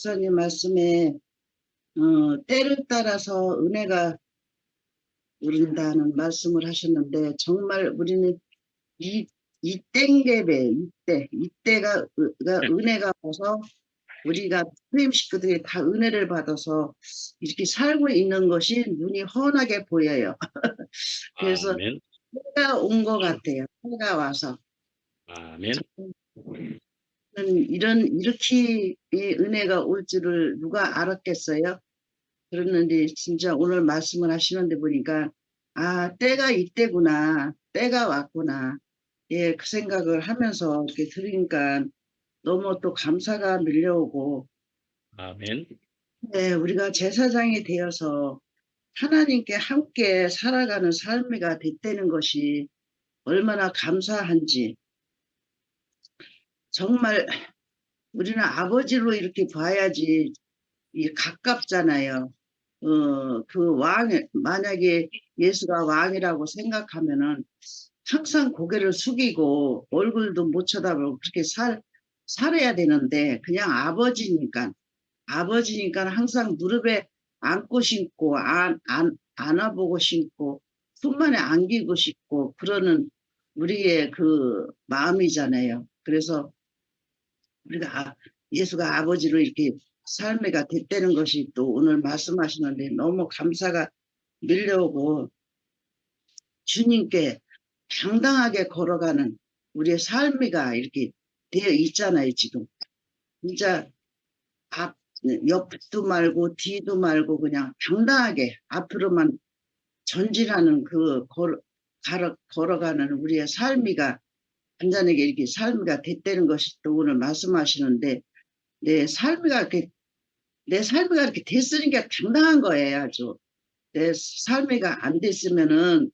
목사님 말씀에 때를 따라서 은혜가 우린다는 말씀을 하셨는데, 정말 우리는 이 땡geb에 이때가 은혜가 와서 우리가 후임 식구들이 다 은혜를 받아서 이렇게 살고 있는 것이 눈이 훤하게 보여요. 그래서 아멘. 때가 온 것 같아요. 때가 와서. 아멘. 이렇게 이 은혜가 올 줄을 누가 알았겠어요? 그랬는데 진짜 오늘 말씀을 하시는데 보니까 때가 이때구나, 때가 왔구나, 예, 그 생각을 하면서 이렇게 들으니까 너무 또 감사가 밀려오고, 아멘. 네, 우리가 제사장이 되어서 하나님께 함께 살아가는 삶이가 됐다는 것이 얼마나 감사한지. 정말 우리는 아버지로 이렇게 봐야지 가깝잖아요. 만약에 예수가 왕이라고 생각하면은 항상 고개를 숙이고 얼굴도 못 쳐다보고 그렇게 살아야 되는데, 그냥 아버지니까 항상 무릎에 안고 신고, 안아보고 신고, 손만에 안기고 싶고, 그러는 우리의 그 마음이잖아요. 그래서 우리가 예수가 아버지로 이렇게 삶이가 됐다는 것이 또 오늘 말씀하시는데 너무 감사가 밀려오고, 주님께 당당하게 걸어가는 우리의 삶이가 이렇게 되어 있잖아요. 지금 진짜 앞 옆도 말고 뒤도 말고 그냥 당당하게 앞으로만 전진하는 걸어가는 우리의 삶이가 완전하게 이렇게 삶이가 됐다는 것이 또 오늘 말씀하시는데, 내 삶이가 이렇게 내 삶이가 이렇게 됐으니까 당당한 거예요. 아주 내 삶이가 안 됐으면은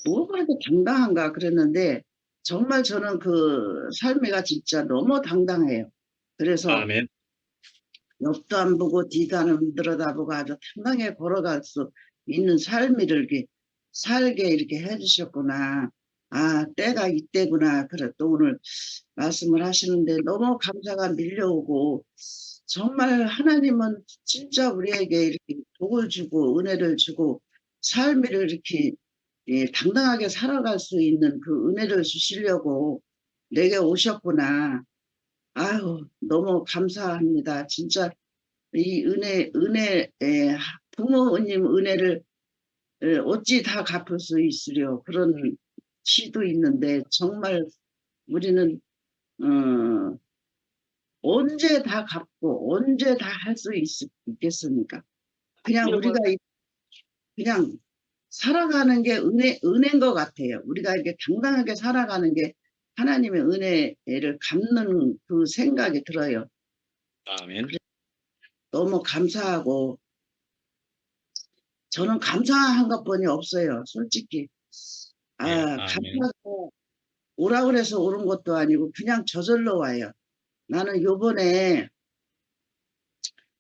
뭐가 이렇게 당당한가 그랬는데, 정말 저는 그 삶이가 진짜 너무 당당해요. 그래서 아멘. 옆도 안 보고 뒤도 안 들여다보고 아주 당당하게 걸어갈 수 있는 삶이를 이렇게 살게 이렇게 해주셨구나. 때가 이때구나. 그래 또 오늘 말씀을 하시는데 너무 감사가 밀려오고, 정말 하나님은 진짜 우리에게 이렇게 복을 주고 은혜를 주고 삶을 이렇게 당당하게 살아갈 수 있는 그 은혜를 주시려고 내게 오셨구나. 아유, 너무 감사합니다. 진짜 이 부모님 은혜를 어찌 다 갚을 수 있으려, 그런 시도 있는데, 정말 우리는 어, 언제 다 갚고 언제 다 할 수 있겠습니까? 그냥 우리가 그냥 살아가는 게 은혜인 것 같아요. 우리가 이렇게 당당하게 살아가는 게 하나님의 은혜를 갚는 그 생각이 들어요. 아멘. 너무 감사하고, 저는 감사한 것뿐이 없어요. 솔직히. 예, 아멘. 감사하고 오라 그래서 오는 것도 아니고 그냥 저절로 와요. 나는 요번에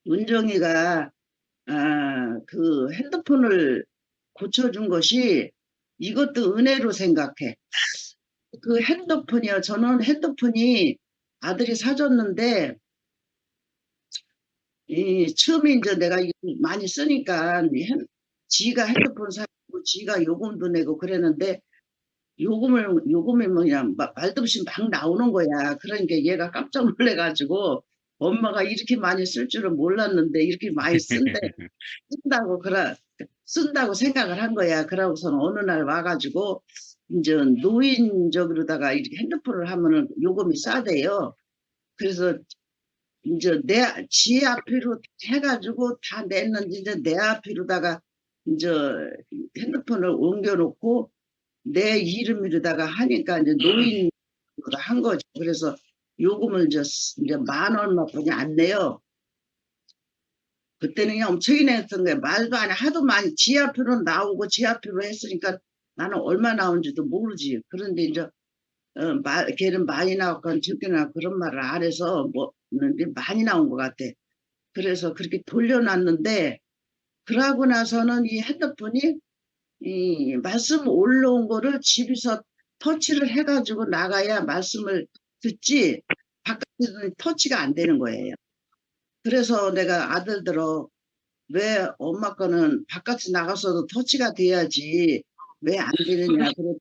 은정이가 그 핸드폰을 고쳐준 것이 이것도 은혜로 생각해. 그 핸드폰이요. 저는 핸드폰이 아들이 사줬는데, 처음에 이제 내가 이거 많이 쓰니까 지가 핸드폰 사고 지가 요금도 내고 그랬는데, 요금이 뭐냐, 말도 없이 막 나오는 거야. 그러니까 얘가 깜짝 놀래가지고, 엄마가 이렇게 많이 쓸 줄은 몰랐는데 이렇게 많이 쓴다고 쓴다고 생각을 한 거야. 그러고서는 어느 날 와가지고 이제 노인적으로다가 이렇게 핸드폰을 하면은 요금이 싸대요. 그래서 이제 지 앞으로 해가지고 다 냈는지, 이제 내 앞으로다가 이제 핸드폰을 옮겨놓고 내 이름으로다가 하니까 이제 노인으로 한 거죠. 그래서 요금을 이제 10,000원밖에 안 내요. 그때는 그냥 엄청 냈던 거야. 말도 안 해. 하도 많이 지하표로 나오고 지하표로 했으니까 나는 얼마 나온지도 모르지. 그런데 이제 걔는 많이 나왔건 적게 나왔 그런 말을 안 해서 뭐 많이 나온 것 같아. 그래서 그렇게 돌려놨는데, 그러고 나서는 이 핸드폰이 이 말씀 올라온 거를 집에서 터치를 해가지고 나가야 말씀을 듣지, 바깥에서는 터치가 안 되는 거예요. 그래서 내가 아들들어 왜 엄마 거는 바깥에 나가서도 터치가 돼야지 왜 안 되느냐. 그래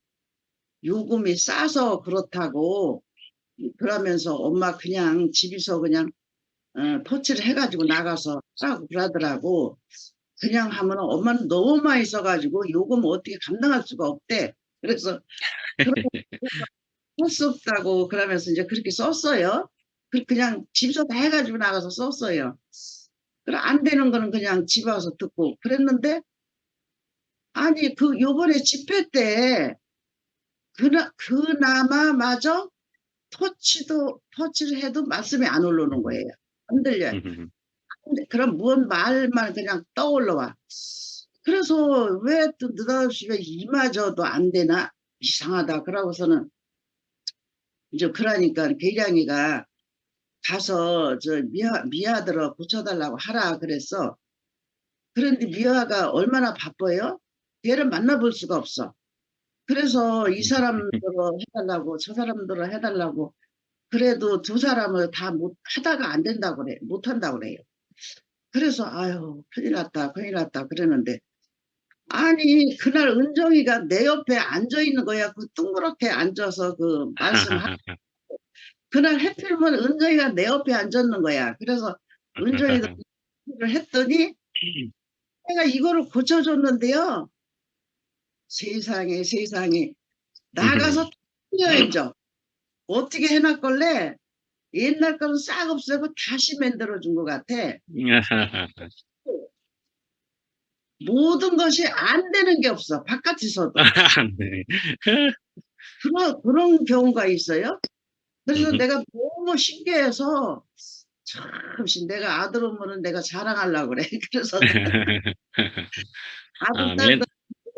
요금이 싸서 그렇다고 그러면서 엄마 그냥 집에서 그냥 터치를 해가지고 나가서 하라고 그러더라고. 그냥 하면 엄마는 너무 많이 써가지고 요금 어떻게 감당할 수가 없대. 그래서 할 수 없다고 그러면서 이제 그렇게 썼어요. 그냥 집에서 다 해가지고 나가서 썼어요. 그래 안 되는 거는 그냥 집에 와서 듣고 그랬는데 아니 그 요번에 집회 때 그나마 마저 터치를 해도 말씀이 안 올라오는 거예요. 안 들려요. 근데 그럼 뭔 말만 그냥 떠올라와. 그래서 왜 또 느닷없이 왜 이마저도 안 되나 이상하다. 그러고서는 이제 그러니까 계장이가 가서 저 미아들어 고쳐달라고 하라 그랬어. 그런데 미아가 얼마나 바빠요? 걔를 만나볼 수가 없어. 그래서 이 사람들어 해달라고 저 사람들어 해달라고 그래도 두 사람을 다 못 하다가 안 된다고 그래. 못 한다고 그래요. 그래서 아유 큰일 났다 큰일 났다 그러는데 아니 그날 은정이가 내 옆에 앉아 있는 거야. 그 둥그렇게 앉아서 그 말씀하 그날 해필이면 은정이가 내 옆에 앉았는 거야. 그래서 은정이도 를 했더니 내가 이거를 고쳐줬는데요. 세상에 세상에 나가서 뛰어야죠. 어떻게 해놨걸래? 옛날 거는 싹 없애고 다시 만들어준 것 같아. 모든 것이 안 되는 게 없어. 바깥에서도. 네. 그런 경우가 있어요. 그래서 내가 너무 신기해서 참시 내가 아들 오면은 내가 자랑하려고 그래. 그래서 아들 딸들 아멘.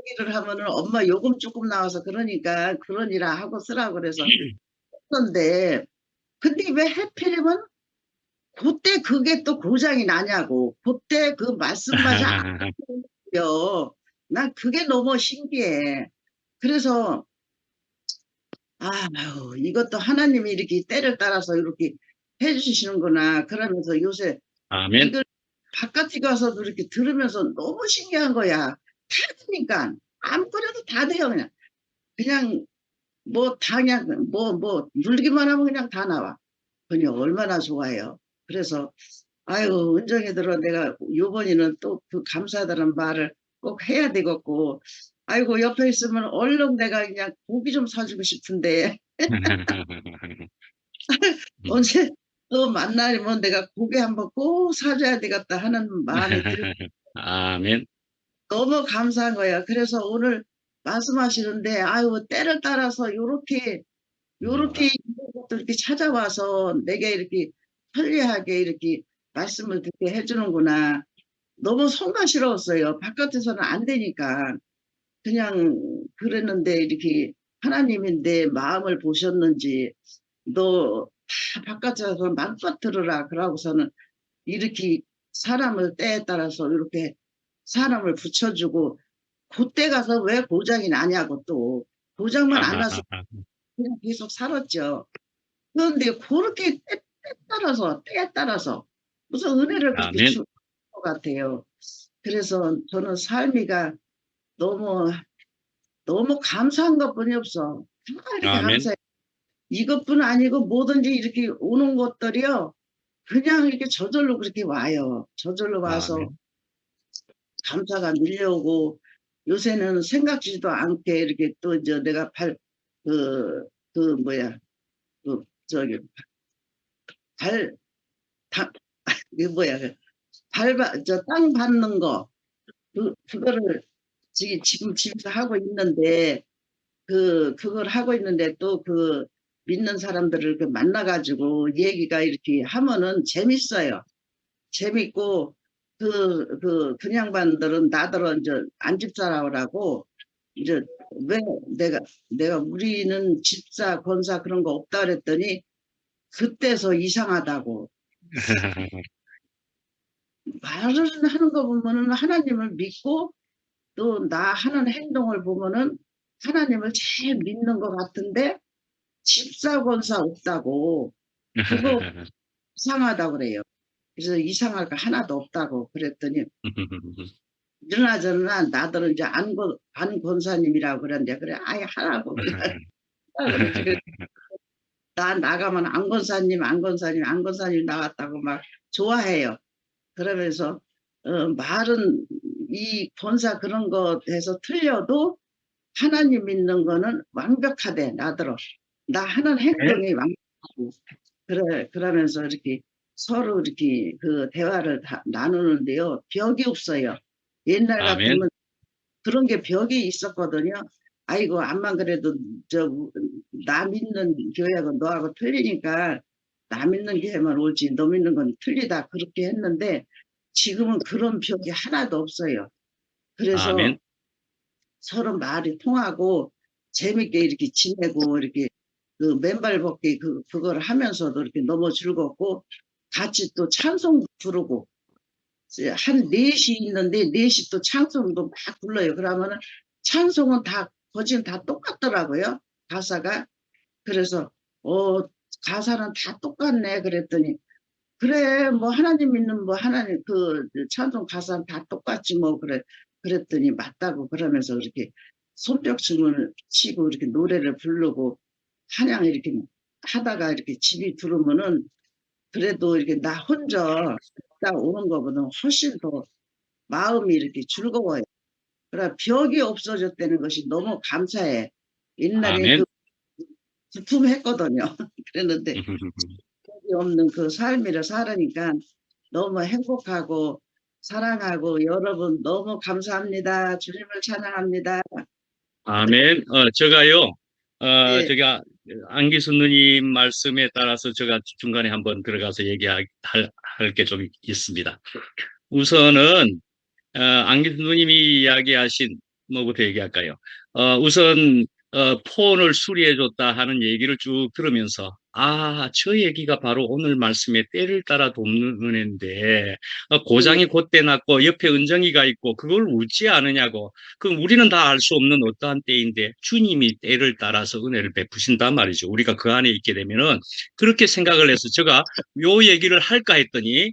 얘기를 하면은 엄마 요금 조금 나와서 그러니까 그런 일아 하고 쓰라고 그래서 했는데 근데 왜 하필이면 그때 그게 또 고장이 나냐고. 그때 그 말씀마저 안 들려. 난 그게 너무 신기해. 그래서 아유 이것도 하나님이 이렇게 때를 따라서 이렇게 해주시는구나. 그러면서 요새 아멘. 이걸 바깥에 가서도 이렇게 들으면서 너무 신기한 거야. 다 되니까 아무거나도 다 돼요. 그냥 뭐 다 그냥 뭐 누르기만 하면 그냥 다 나와. 그냥 얼마나 좋아요. 그래서 아유 은정이들아 내가 요번에는 또 그 감사하다는 말을 꼭 해야 되겠고 아이고 옆에 있으면 얼른 내가 그냥 고기 좀 사주고 싶은데 언제 또 만나면 내가 고기 한번 꼭 사줘야 되겠다 하는 마음이 들고 아멘. 너무 감사한 거야. 그래서 오늘 말씀하시는데 아유 때를 따라서 요렇게 이런 것도 이렇게 찾아와서 내게 이렇게 편리하게 이렇게 말씀을 듣게 해주는구나. 너무 성가시러웠어요. 바깥에서는 안 되니까. 그냥 그랬는데 이렇게 하나님이 내 마음을 보셨는지 너 다 바깥에서 마음껏 들으라 그러고서는 이렇게 사람을 때에 따라서 이렇게 사람을 붙여주고 그때 가서 왜 고장이 나냐고 또 고장만 안 나서 그냥 계속 살았죠. 그런데 그렇게 때에 따라서 무슨 은혜를 그렇게 아멘. 주는 것 같아요. 그래서 저는 삶이가 너무 너무 감사한 것뿐이 없어. 다 이렇게 아멘. 감사해. 이것뿐 아니고 뭐든지 이렇게 오는 것들이요. 그냥 이렇게 저절로 그렇게 와요. 저절로 와서 아멘. 감사가 밀려오고 요새는 생각지도 않게 이렇게 또 이제 내가 뭐야, 저기, 발, 다, 이게 뭐야, 땅 밟는 거, 그거를 지금 집에서 하고 있는데, 그걸 하고 있는데 또 믿는 사람들을 만나가지고 얘기가 이렇게 하면은 재밌어요. 재밌고, 그냥반들은 나더러 이제 안 집사라고 이제 왜 내가 우리는 집사, 권사 그런 거 없다 그랬더니 그때서 이상하다고. 말을 하는 거 보면은 하나님을 믿고 또 나 하는 행동을 보면은 하나님을 제일 믿는 것 같은데 집사, 권사 없다고. 그거 이상하다고 그래요. 그래서 이상할 거 하나도 없다고 그랬더니 그러나 나들은 이제 안 권사님이라고 그러는데 그래 아예 하라고 그러지. 나 나가면 안 권사님 나왔다고 막 좋아해요. 그러면서 말은 이 권사 그런 것에서 틀려도 하나님 믿는 거는 완벽하대 나더러. 나 하는 행동이 완벽하고 그래 그러면서 이렇게 서로 이렇게 그 대화를 나누는데요. 벽이 없어요. 옛날 아멘. 같으면 그런 게 벽이 있었거든요. 아이고 암만 그래도 나 믿는 교회하고 너하고 틀리니까 나 믿는 교회만 옳지 너 믿는 건 틀리다 그렇게 했는데 지금은 그런 벽이 하나도 없어요. 그래서 아멘. 서로 말이 통하고 재밌게 이렇게 지내고 이렇게 그 맨발 걷기 그걸 하면서도 이렇게 너무 즐겁고 같이 또 찬송 부르고 한 4시 있는데 4시 또 찬송도 막 불러요. 그러면은 찬송은 거진 다 똑같더라고요. 가사가. 그래서 가사는 다 똑같네 그랬더니 그래 뭐 하나님 믿는 뭐 하나님 찬송 가사는 다 똑같지 뭐 그랬더니 맞다고 그러면서 이렇게 손뼉춤을 치고 이렇게 노래를 부르고 한양 이렇게 하다가 이렇게 집이 들어오면은 그래도 이렇게 나 혼자 딱 오는 것보다 훨씬 더 마음이 이렇게 즐거워요. 그러니까 벽이 없어졌다는 것이 너무 감사해. 옛날에 아멘. 두툼했거든요. 그랬는데 벽이 없는 그 삶을 살으니까 너무 행복하고 사랑하고 여러분 너무 감사합니다. 주님을 찬양합니다. 아멘. 제가요, 네, 제가 안기수 누님 말씀에 따라서 제가 중간에 한번 들어가서 얘기할 게 좀 있습니다. 우선은, 안기수 누님이 이야기하신, 뭐부터 얘기할까요? 우선, 폰을 수리해줬다 하는 얘기를 쭉 들으면서, 저 얘기가 바로 오늘 말씀에 때를 따라 돕는 은혜인데, 네, 고장이 곧대 났고, 옆에 은정이가 있고, 그걸 웃지 않으냐고. 그럼 우리는 다 알 수 없는 어떠한 때인데, 주님이 때를 따라서 은혜를 베푸신단 말이죠. 우리가 그 안에 있게 되면은, 그렇게 생각을 해서 제가 요 얘기를 할까 했더니,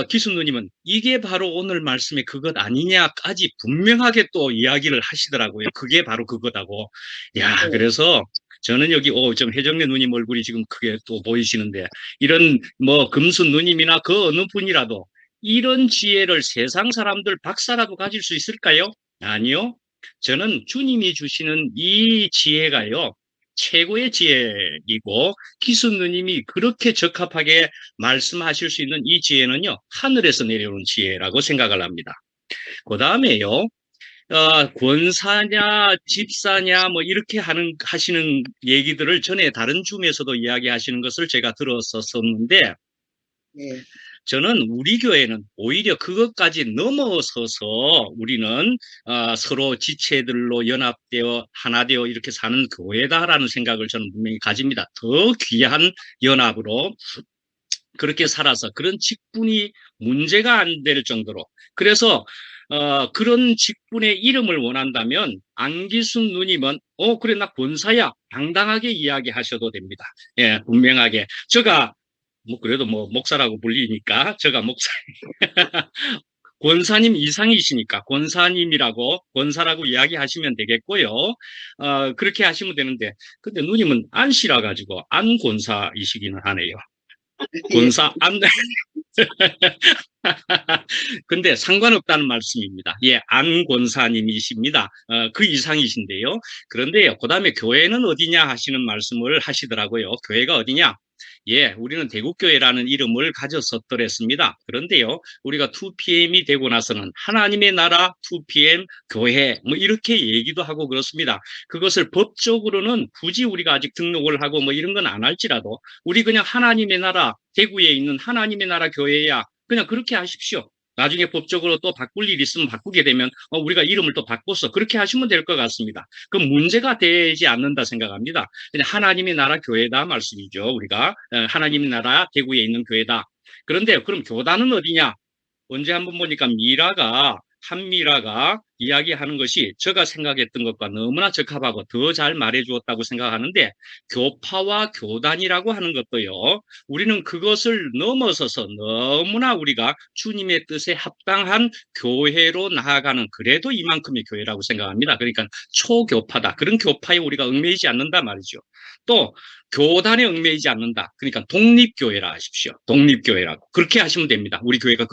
기수 누님은 이게 바로 오늘 말씀의 그것 아니냐까지 분명하게 또 이야기를 하시더라고요. 그게 바로 그거다고. 야, 네, 그래서 저는 여기, 좀 혜정래 누님 얼굴이 지금 크게 또 보이시는데, 이런 뭐 금수 누님이나 그 어느 분이라도 이런 지혜를 세상 사람들 박사라도 가질 수 있을까요? 아니요. 저는 주님이 주시는 이 지혜가요. 최고의 지혜이고, 기수 누님이 그렇게 적합하게 말씀하실 수 있는 이 지혜는요, 하늘에서 내려오는 지혜라고 생각을 합니다. 그 다음에요, 권사냐, 집사냐, 뭐, 이렇게 하시는 얘기들을 전에 다른 줌에서도 이야기하시는 것을 제가 들었었는데, 네, 저는 우리 교회는 오히려 그것까지 넘어서서 우리는 서로 지체들로 연합되어 하나 되어 이렇게 사는 교회다라는 생각을 저는 분명히 가집니다. 더 귀한 연합으로 그렇게 살아서 그런 직분이 문제가 안 될 정도로. 그래서 그런 직분의 이름을 원한다면 안기순 누님은 그래 나 권사야 당당하게 이야기하셔도 됩니다. 예, 분명하게. 제가 뭐 그래도 뭐 목사라고 불리니까 제가 목사 권사님 이상이시니까 권사님이라고 권사라고 이야기하시면 되겠고요. 그렇게 하시면 되는데 근데 누님은 안씨라 가지고 안 권사이시기는 하네요. 예, 권사 안 근데 상관없다는 말씀입니다. 예, 안 권사님이십니다. 그 이상이신데요. 그런데요, 그 다음에 교회는 어디냐 하시는 말씀을 하시더라고요. 교회가 어디냐? 예, 우리는 대국교회라는 이름을 가졌었더랬습니다. 그런데요, 우리가 2PM이 되고 나서는 하나님의 나라 2PM 교회, 뭐 이렇게 얘기도 하고 그렇습니다. 그것을 법적으로는 굳이 우리가 아직 등록을 하고 뭐 이런 건 안 할지라도 우리 그냥 하나님의 나라, 대구에 있는 하나님의 나라 교회야. 그냥 그렇게 하십시오. 나중에 법적으로 또 바꿀 일 있으면 바꾸게 되면 우리가 이름을 또 바꿔서 그렇게 하시면 될 것 같습니다. 그 문제가 되지 않는다 생각합니다. 그냥 하나님의 나라 교회다 말씀이죠. 우리가 하나님의 나라 대구에 있는 교회다. 그런데 그럼 교단은 어디냐? 언제 한번 보니까 한미라가 이야기하는 것이 제가 생각했던 것과 너무나 적합하고 더 잘 말해 주었다고 생각하는데, 교파와 교단이라고 하는 것도요, 우리는 그것을 넘어서서 너무나 우리가 주님의 뜻에 합당한 교회로 나아가는, 그래도 이만큼의 교회라고 생각합니다. 그러니까 초교파다. 그런 교파에 우리가 얽매이지 않는다 말이죠. 또 교단에 얽매이지 않는다. 그러니까 독립교회라 하십시오. 독립교회라고. 그렇게 하시면 됩니다. 우리 교회가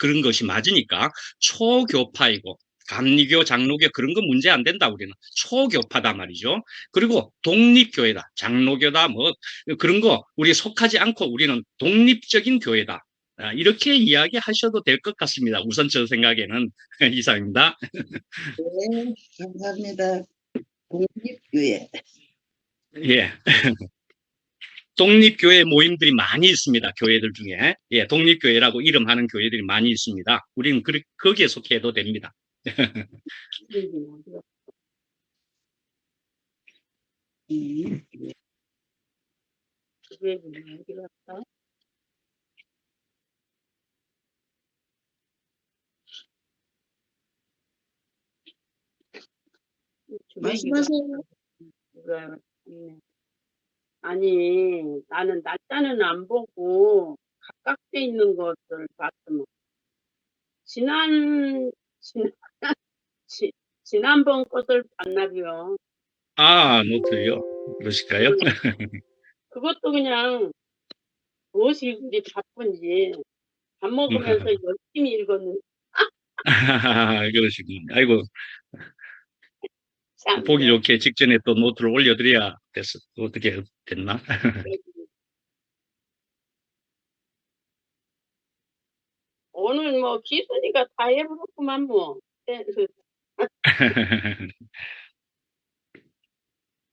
그런 것이 맞으니까 초교파이고, 감리교, 장로교 그런 거 문제 안 된다. 우리는 초교파다 말이죠. 그리고 독립교회다. 장로교다 뭐 그런 거 우리 속하지 않고 우리는 독립적인 교회다. 이렇게 이야기하셔도 될 것 같습니다. 우선 저 생각에는 이상입니다. 네, 감사합니다. 독립교회. 예. 독립교회 모임들이 많이 있습니다. 교회들 중에. 예, 독립교회라고 이름하는 교회들이 많이 있습니다. 우리는 거기에 속해도 됩니다. 말씀하세요. 아니, 나는 날짜는 안 보고 가깝게 있는 것을 봤으면 지난 지난 지, 지난번 것을 봤나봐요. 노트요. 그러실까요? 그것도 그냥 무엇이 그리 바쁜지 밥 먹으면서 열심히 읽었는데 그러시군요. 아이고, 참 보기 좋게 직전에 또 노트를 올려드려야 됐어. 어떻게 됐나? 오늘 뭐 기순이가 다 해보겠구만 뭐.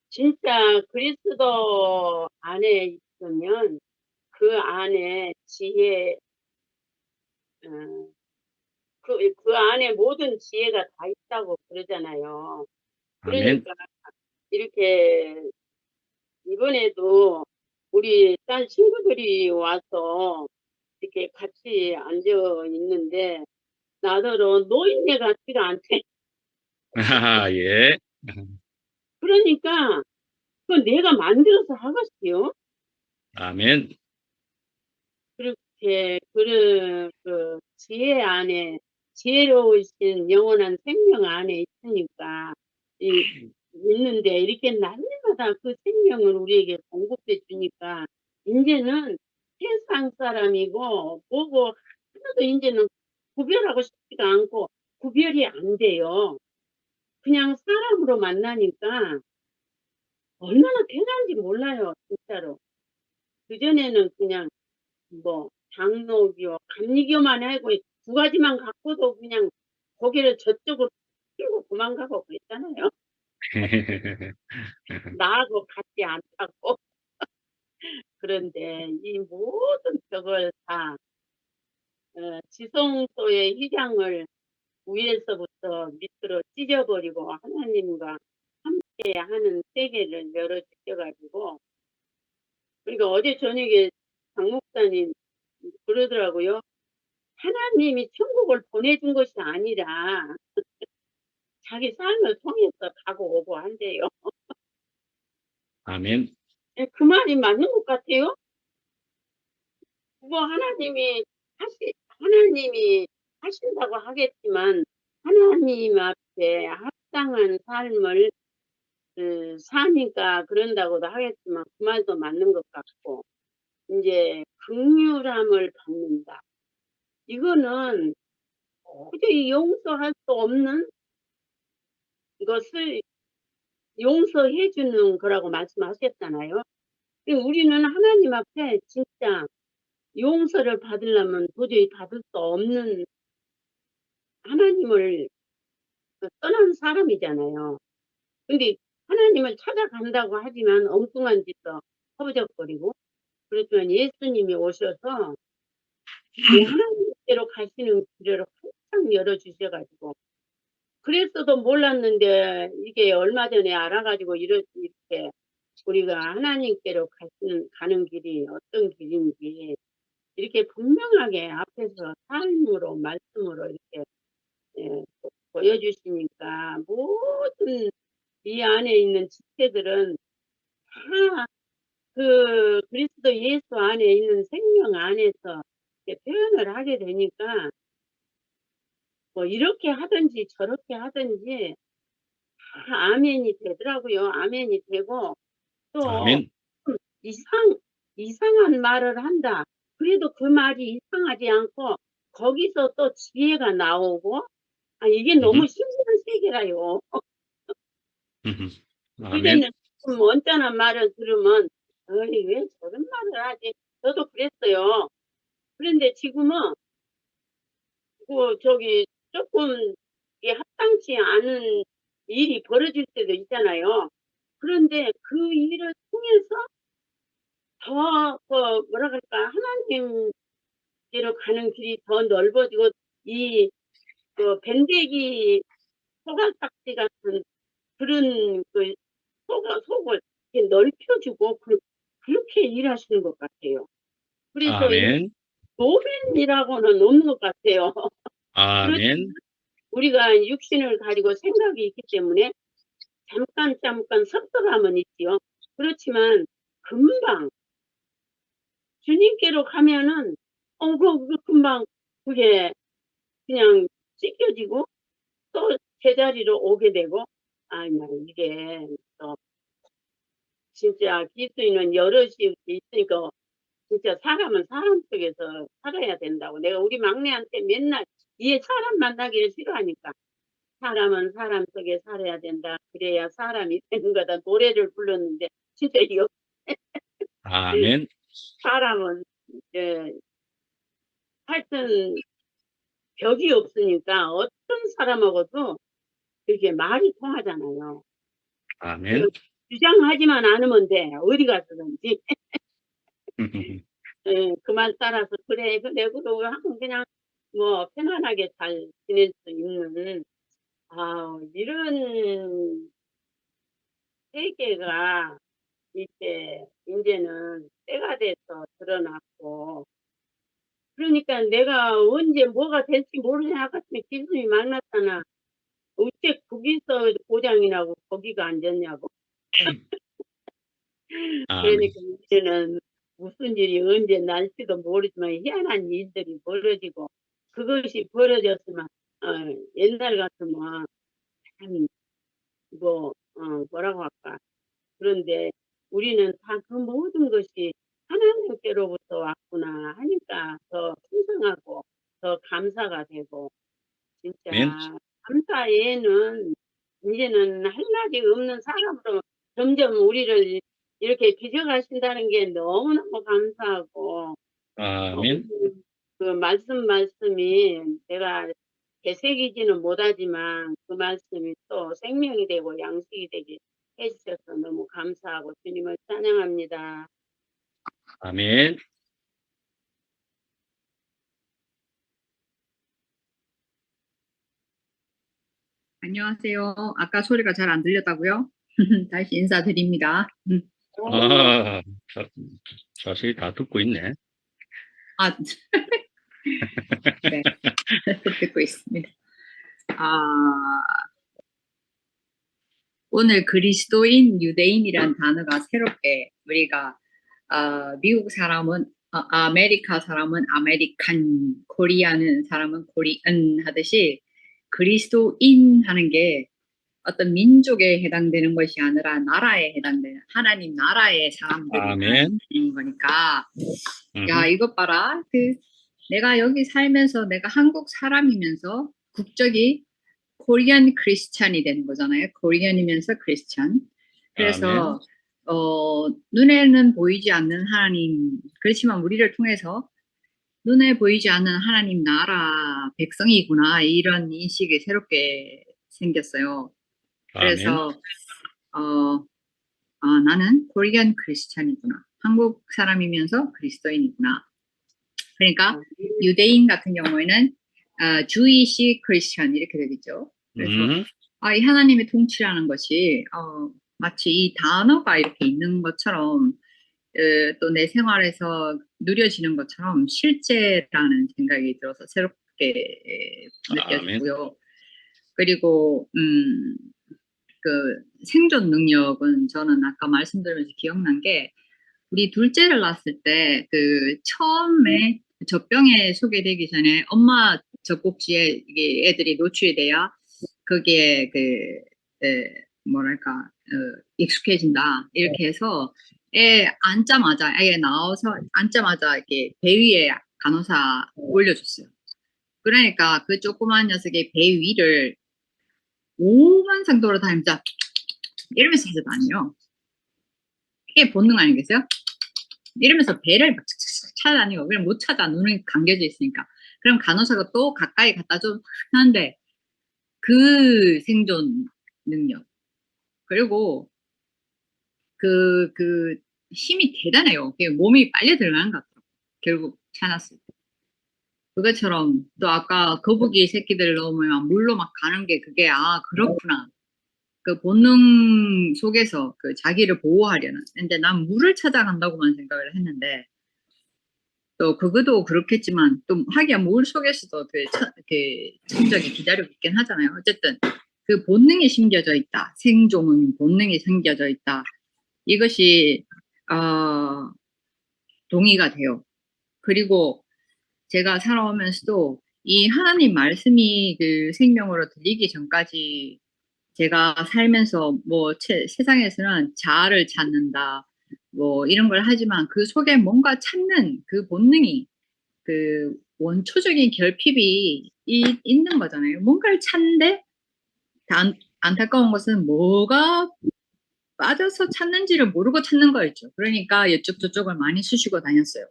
진짜 그리스도 안에 있으면 그 안에 지혜, 어, 그 안에 모든 지혜가 다 있다고 그러잖아요. 아멘. 그러니까 이렇게 이번에도 우리 딸 친구들이 와서 이렇게 같이 앉아 있는데 나더러 노인네 같지가 않대. 예. 그러니까 그 내가 만들어서 하겠어요. 아멘. 그렇게 그 지혜 안에 지혜로우신 영원한 생명 안에 있으니까 있는데 이렇게 날마다 그 생명을 우리에게 공급해 주니까 이제는 세상 사람이고 뭐고 하나도 이제는 구별하고 싶지가 않고 구별이 안 돼요. 그냥 사람으로 만나니까 얼마나 편한지 몰라요, 진짜로. 그전에는 그냥 뭐 장로교, 감리교만 하고 두 가지만 갖고도 그냥 고개를 저쪽으로 끌고 도망가고 그랬잖아요. 나하고 같지 않다고. 그런데 이 모든 벽을 다 지성소의 휘장을 위에서부터 밑으로 찢어버리고 하나님과 함께 하는 세계를 열어주셔가지고, 그러니까 어제 저녁에 장 목사님 그러더라고요. 하나님이 천국을 보내준 것이 아니라 자기 삶을 통해서 가고 오고 한대요. 아멘. 그 말이 맞는 것 같아요. 뭐 하나님이 하신다고 하겠지만 하나님 앞에 합당한 삶을 사니까 그런다고도 하겠지만 그 말도 맞는 것 같고, 이제 긍휼함을 받는다. 이거는 도저히 용서할 수 없는 것을 용서해 주는 거라고 말씀하셨잖아요. 우리는 하나님 앞에 진짜 용서를 받으려면 도저히 받을 수 없는 하나님을 떠난 사람이잖아요. 근데 하나님을 찾아간다고 하지만 엉뚱한 짓도 허부적거리고, 그렇지만 예수님이 오셔서 이 하나님께로 가시는 길을 항상 열어주셔가지고, 그랬어도 몰랐는데 이게 얼마 전에 알아가지고 이렇게 우리가 하나님께로 가는 길이 어떤 길인지 이렇게 분명하게 앞에서 삶으로 말씀으로 이렇게 보여주시니까 모든 이 안에 있는 지체들은 다 그 그리스도 예수 안에 있는 생명 안에서 이렇게 표현을 하게 되니까 뭐 이렇게 하든지 저렇게 하든지 다 아멘이 되더라고요. 아멘이 되고 또 아멘. 이상한 말을 한다. 그래도 그 말이 이상하지 않고 거기서 또 지혜가 나오고 이게 너무 신비한 세계라요. 아멘. 그전에 좀 언짢은 말을 들으면 어이 왜 저런 말을 하지? 저도 그랬어요. 그런데 지금은 저기 조금 이게 합당치 않은 일이 벌어질 때도 있잖아요. 그런데 그 일을 통해서 더 뭐라 그럴까 하나님께로 가는 길이 더 넓어지고 그 밴데기 소갈딱지 같은 그런 그 속을 이렇게 넓혀주고 그렇게 일하시는 것 같아요. 그래서 이 아멘. 노벤이라고는 없는 것 같아요. 아멘. 그렇지만 우리가 육신을 가지고 생각이 있기 때문에 잠깐 섭섭함은 있지요. 그렇지만 금방 주님께로 가면은 금방 그게 그냥 씻겨지고 또 제자리로 오게 되고 나 이게 또 진짜 그리스도인은 여럿이 있으니까 진짜 사람은 사람 속에서 살아야 된다고. 내가 우리 막내한테 맨날 얘 사람 만나기를 싫어하니까 사람은 사람 속에 살아야 된다. 그래야 사람이 되는 거다. 노래를 불렀는데 진짜 이거 아멘. 사람은 하여튼 벽이 없으니까 어떤 사람하고도 이렇게 말이 통하잖아요. 아멘. 주장하지만 않으면 돼. 어디 가서든지. 그만 따라서 그래 그러고 하면 그냥 뭐 편안하게 잘 지낼 수 있는 이런 세계가 이제는 때가 돼서 드러났고 그러니까 내가 언제 뭐가 될지 모르냐 같으면 기순이 만났잖아. 어째 거기서 고장이 나고 거기가 앉았냐고. 아멘. 그러니까 이제는 무슨 일이 언제 날지도 모르지만 희한한 일들이 벌어지고 그것이 벌어졌으면 옛날 같으면 참 뭐라고 할까. 그런데 우리는 다 그 모든 것이 하나님께로부터 왔구나 하니까 더 풍성하고 더 감사가 되고 아멘. 진짜 감사에는 이제는 할 말이 없는 사람으로 점점 우리를 이렇게 빚어가신다는 게 너무너무 감사하고 아멘. 오늘 그 말씀이 내가 되새기지는 못하지만 그 말씀이 또 생명이 되고 양식이 되게 해주셔서 너무 감사하고 주님을 찬양합니다. 아멘. 안녕하세요. 아까 소리가 잘 안 들렸다고요? 다시 인사드립니다. 아, 자세히 다 듣고 있네. 네. 듣고 있습니다. 오늘 그리스도인, 유대인이란 단어가 새롭게 우리가 미국 사람은 아메리카 사람은 아메리칸, 코리아는 사람은 코리안 하듯이 그리스도인 하는 게 어떤 민족에 해당되는 것이 아니라 나라에 해당되는 하나님 나라의 사람들이 아멘. 하는 거니까 야 이것 봐라 내가 여기 살면서 내가 한국 사람이면서 국적이 코리안 크리스찬이 되는 거잖아요. 코리안이면서 크리스찬. 그래서 눈에는 보이지 않는 하나님 그렇지만 우리를 통해서 눈에 보이지 않는 하나님 나라 백성이구나 이런 인식이 새롭게 생겼어요. 그래서 나는 코리안 크리스찬이구나. 한국 사람이면서 그리스도인이구나. 그러니까 유대인 같은 경우에는 주이시 크리스찬 이렇게 되겠죠. 그래서 이 하나님의 통치라는 것이 마치 이 단어가 이렇게 있는 것처럼 또 내 생활에서 누려지는 것처럼 실제라는 생각이 들어서 새롭게 느껴지고요. 그리고 그 생존 능력은 저는 아까 말씀드리면서 기억난 게 우리 둘째를 낳았을 때 그 처음에 젖병에 소개되기 전에 엄마 젖꼭지에 이게 애들이 노출이 돼야 거기에 뭐랄까 익숙해진다 이렇게 해서 애 앉자마자 애 나와서 앉자마자 이렇게 배 위에 간호사 올려줬어요. 그러니까 그 조그만 녀석의 배 위를 5만 상도로 다니면서 이러면서 해서 다녀요. 그게 본능 아니겠어요? 이러면서 배를 막 착착착 찾아다니고 그냥 못 찾아 눈이 감겨져 있으니까. 그럼 간호사가 또 가까이 갖다 좀 하는데 그 생존 능력 그리고 그 힘이 대단해요. 몸이 빨려 들어가는 것 같아요. 결국 찾았을 때. 그것처럼 또 아까 거북이 새끼들 넣으면 물로 막 가는 게 그게 그렇구나. 그 본능 속에서 그 자기를 보호하려는. 근데 난 물을 찾아간다고만 생각을 했는데 또 그것도 그렇겠지만 또 하기야 물 속에서도 그 천적이 기다리고 있긴 하잖아요. 어쨌든 그 본능이 심겨져 있다. 생존은 본능이 심겨져 있다. 이것이 동의가 돼요. 그리고 제가 살아오면서도 이 하나님 말씀이 그 생명으로 들리기 전까지 제가 살면서 뭐 세상에서는 자아를 찾는다 뭐 이런 걸 하지만 그 속에 뭔가 찾는 그 본능이 그 원초적인 결핍이 있는 거잖아요. 뭔가를 찾는데 안타까운 것은 뭐가 빠져서 찾는지를 모르고 찾는 거였죠. 그러니까 이쪽 저쪽을 많이 쑤시고 다녔어요.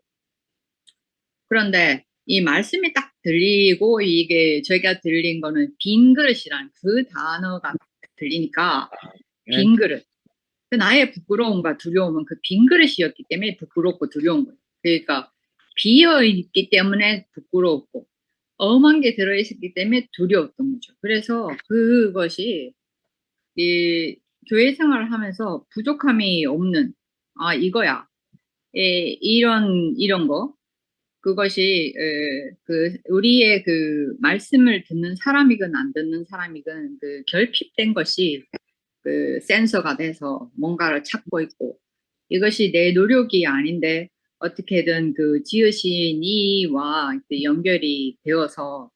그런데 이 말씀이 딱 들리고 이게 저희가 들린 거는 빈 그릇이라는 그 단어가 들리니까 빈 그릇. 그 나의 부끄러움과 두려움은 그 빈 그릇이었기 때문에 부끄럽고 두려운 거예요. 그러니까 비어 있기 때문에 부끄럽고 엄한 게 들어있었기 때문에 두려웠던 거죠. 그래서 그것이 이 교회 생활을 하면서 부족함이 없는 이거야. 이런 거 그것이 우리의 그 말씀을 듣는 사람이건 안 듣는 사람이건 그 결핍된 것이 그 센서가 돼서 뭔가를 찾고 있고 이것이 내 노력이 아닌데 어떻게든 그 지으신 이와 연결이 되어서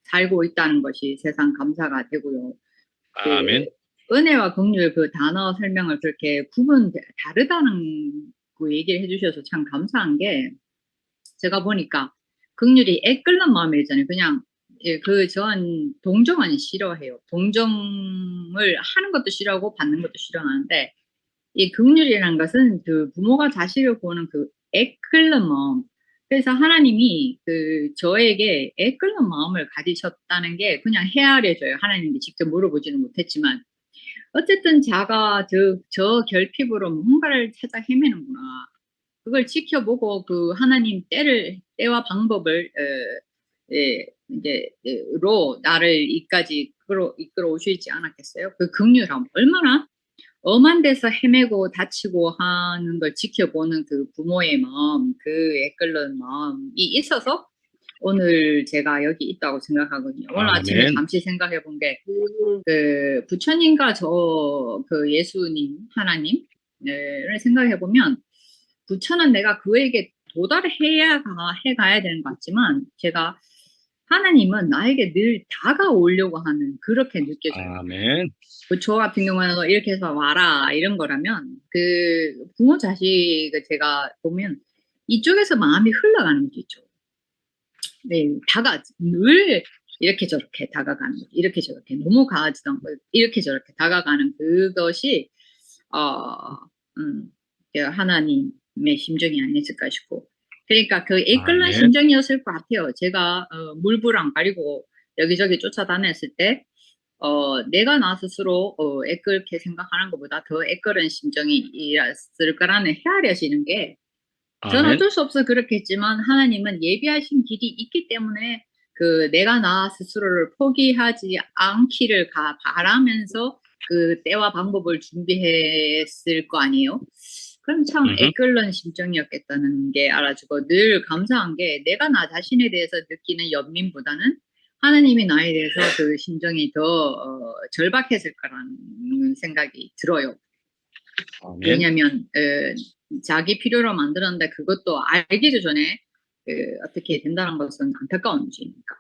살고 있다는 것이 세상 감사가 되고요. 아멘. 은혜와 긍휼 그 단어 설명을 그렇게 다르다는 그 얘기를 해주셔서 참 감사한 게 제가 보니까 긍휼이 애 끓는 마음이잖아요. 그냥 전 동정은 싫어해요. 동정을 하는 것도 싫어하고 받는 것도 싫어하는데 이 긍휼이라는 것은 그 부모가 자식을 보는 그 애 끓는 마음. 그래서 하나님이 그 저에게 애 끓는 마음을 가지셨다는 게 그냥 헤아려져요. 하나님이 직접 물어보지는 못했지만 어쨌든 자가 저 결핍으로 뭔가를 찾아 헤매는구나. 그걸 지켜보고 그 하나님 때와 방법을 로 나를 이까지 이끌어 오시지 않았겠어요? 그 긍휼함 얼마나 엄한 데서 헤매고 다치고 하는 걸 지켜보는 그 부모의 마음, 그 애끓는 마음이 있어서 오늘 제가 여기 있다고 생각하거든요. 오늘 아침에 아멘. 잠시 생각해 본 게 그 부처님과 그 예수님 하나님을 생각해 보면 부처는 내가 그에게 해가야 되는 것 같지만 제가 하나님은 나에게 늘 다가오려고 하는 그렇게 느껴져요. 아멘. 부처 같은 경우는 이렇게 해서 와라 이런 거라면 그 부모 자식을 제가 보면 이쪽에서 마음이 흘러가는 것도 있죠. 네, 늘 이렇게 저렇게 다가가는 거, 이렇게 저렇게 넘어가지도 않고 이렇게 저렇게 다가가는 그것이 하나님의 심정이 아니었을까 싶고 그러니까 그 이끌는 심정이었을 것 같아요. 제가 물불 안 가리고 여기저기 쫓아다녔을 때 내가 나 스스로 애끓게 생각하는 것보다 더 애끓은 심정이었을 거라는 헤아려지는 게 저는 어쩔 수 없어 그렇게 했지만 하나님은 예비하신 길이 있기 때문에 그 내가 나 스스로를 포기하지 않기를 바라면서 그 때와 방법을 준비했을 거 아니에요. 그럼 참 애끓는 심정이었겠다는 게 알아주고 늘 감사한 게 내가 나 자신에 대해서 느끼는 연민보다는 하나님이 나에 대해서 그 심정이 더 절박했을 거라는 생각이 들어요. 아멘. 왜냐하면 자기 필요로 만들었는데 그것도 알기도 전에 어떻게 된다는 것은 안타까운 일이니까.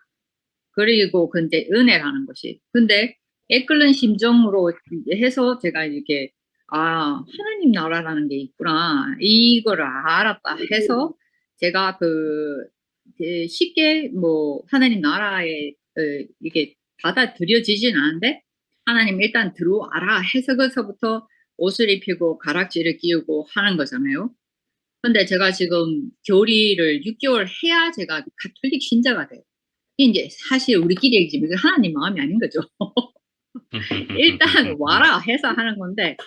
그리고 근데 은혜라는 것이. 근데 애끓는 심정으로 해서 제가 이렇게 하나님 나라라는 게 있구나. 이걸 알았다 해서 제가 쉽게 뭐 하나님 나라에 이게 받아들여지진 않은데 하나님 일단 들어와라 해서 거기서부터 옷을 입히고 가락지를 끼우고 하는 거잖아요. 근데 제가 지금 교리를 6개월 해야 제가 가톨릭 신자가 돼요. 이제 사실 우리끼리 얘기지만 이게 하나님 마음이 아닌 거죠. 일단 와라 해서 하는 건데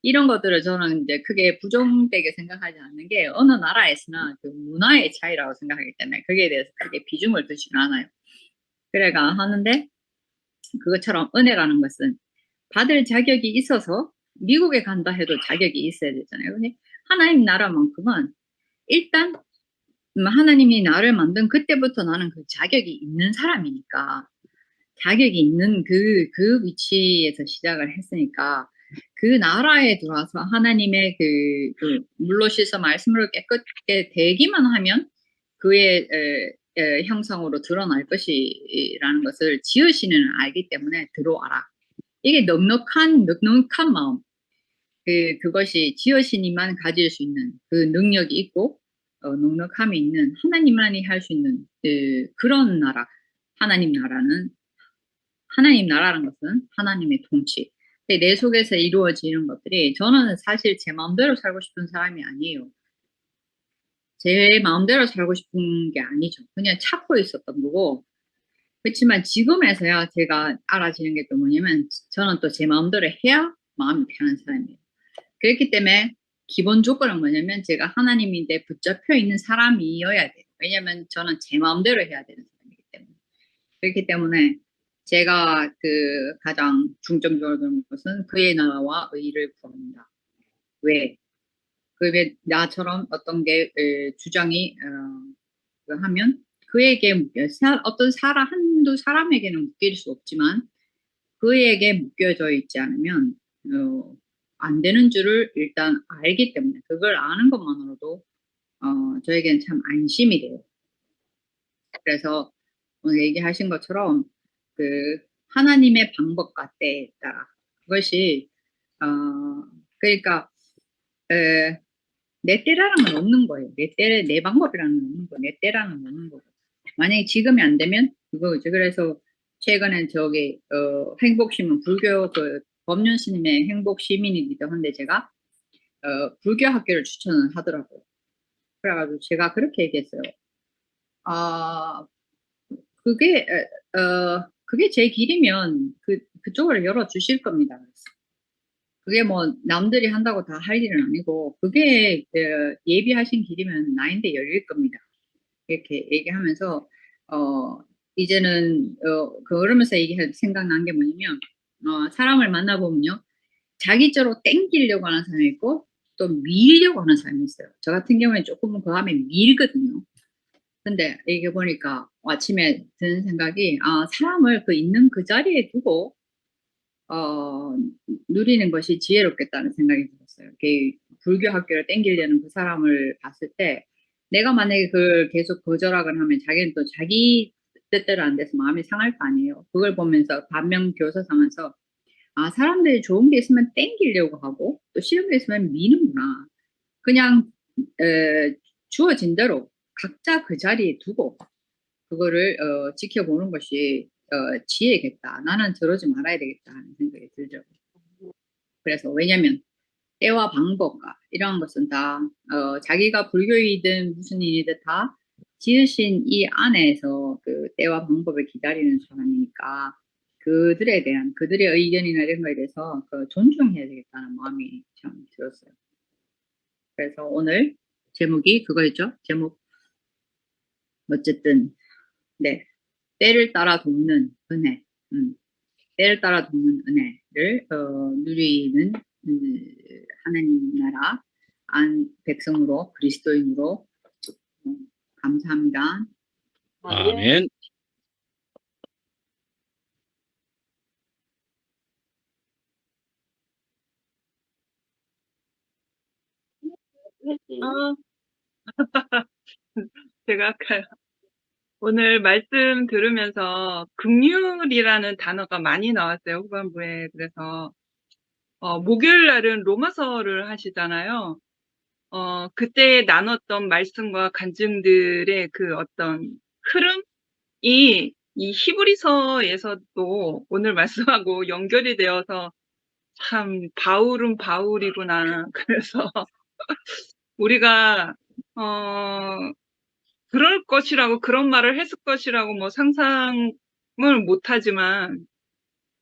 이런 것들을 저는 이제 크게 부정되게 생각하지 않는 게 어느 나라에서나 그 문화의 차이라고 생각하기 때문에 거기에 대해서 크게 비중을 두지는 않아요. 그래가 하는데 그것처럼 은혜라는 것은 받을 자격이 있어서 미국에 간다 해도 자격이 있어야 되잖아요. 근데 하나님 나라만큼은 일단 하나님이 나를 만든 그때부터 나는 그 자격이 있는 사람이니까 자격이 있는 그 위치에서 시작을 했으니까 그 나라에 들어와서 하나님의 물로 씻어 말씀으로 깨끗게 되기만 하면 그의 형상으로 드러날 것이라는 것을 지으시는 알기 때문에 들어와라. 이게 넉넉한 마음. 그것이 지으시니만 가질 수 있는 그 능력이 있고 넉넉함이 있는 하나님만이 할 수 있는 그런 나라. 하나님 나라라는 것은 하나님의 통치. 근데 내 속에서 이루어지는 것들이 저는 사실 제 마음대로 살고 싶은 사람이 아니에요. 제 마음대로 살고 싶은 게 아니죠. 그냥 찾고 있었던 거고. 그렇지만 지금에서야 제가 알아지는 게 또 뭐냐면 저는 또 제 마음대로 해야 마음이 편한 사람이에요. 그렇기 때문에 기본 조건은 뭐냐면 제가 하나님인데 붙잡혀 있는 사람이어야 돼요. 왜냐면 저는 제 마음대로 해야 되는 사람이기 때문에. 그렇기 때문에 제가 가장 중점적으로 두는 것은 그의 나라와 의를 구합니다. 왜? 왜 나처럼 어떤 게 주장이 하면 그에게 어떤 한두 사람에게는 묶일 수 없지만 그에게 묶여져 있지 않으면 안 되는 줄을 일단 알기 때문에 그걸 아는 것만으로도 저에겐 참 안심이 돼요. 그래서 오늘 얘기하신 것처럼 하나님의 방법과 때에 따라 그것이 그러니까 내 때라는 건 없는 거예요. 내 방법이라는 건 없는 거예요. 내 때라는 건 없는 거고. 만약에 지금이 안 되면 그거죠. 그래서 최근에 행복시민 불교 법륜 스님의 행복시민이기도 한데 제가 불교 학교를 추천을 하더라고요. 그래가지고 제가 그렇게 얘기했어요. 그게 제 길이면 그쪽을 열어주실 겁니다. 그게 뭐 남들이 한다고 다 할 일은 아니고 그게 예비하신 길이면 나인데 열릴 겁니다. 이렇게 얘기하면서 이제는 그러면서 생각난 게 뭐냐면 사람을 만나보면요. 자기처럼 땡기려고 하는 사람이 있고 또 밀려고 하는 사람이 있어요. 저 같은 경우에 조금은 그 다음에 밀거든요. 근데 이게 보니까 아침에 드는 생각이 사람을 있는 그 자리에 두고 누리는 것이 지혜롭겠다는 생각이 들었어요. 불교 학교를 땡기려는 그 사람을 봤을 때 내가 만약에 그걸 계속 거절하거나 하면 자기는 또 자기 뜻대로 안 돼서 마음이 상할 거 아니에요. 그걸 보면서 반면교사 삼아서 사람들이 좋은 게 있으면 땡기려고 하고 또 싫은 게 있으면 미는구나. 그냥 주어진 대로 각자 그 자리에 두고 그거를 지켜보는 것이 지혜겠다. 나는 저러지 말아야 되겠다 하는 생각이 들죠. 그래서 왜냐면 때와 방법과 이런 것은 다 자기가 불교이든 무슨 일이든 다 지으신 이 안에서 그 때와 방법을 기다리는 사람이니까 그들에 대한 그들의 의견이나 이런 거에 대해서 존중해야 되겠다는 마음이 참 들었어요. 그래서 오늘 제목이 그거였죠. 제목 어쨌든 네 때를 따라 돕는 은혜, 때를 따라 돕는 은혜를 누리는 하나님 나라 백성으로 그리스도인으로 감사합니다. 아멘. 했지. 어, 제가 아까 오늘 말씀 들으면서 긍휼이라는 단어가 많이 나왔어요, 후반부에. 그래서 목요일 날은 로마서를 하시잖아요. 그때 나눴던 말씀과 간증들의 그 어떤 흐름이 이 히브리서에서도 오늘 말씀하고 연결이 되어서 참 바울은 바울이구나. 그래서 우리가 그럴 것이라고, 그런 말을 했을 것이라고 뭐 상상을 못하지만,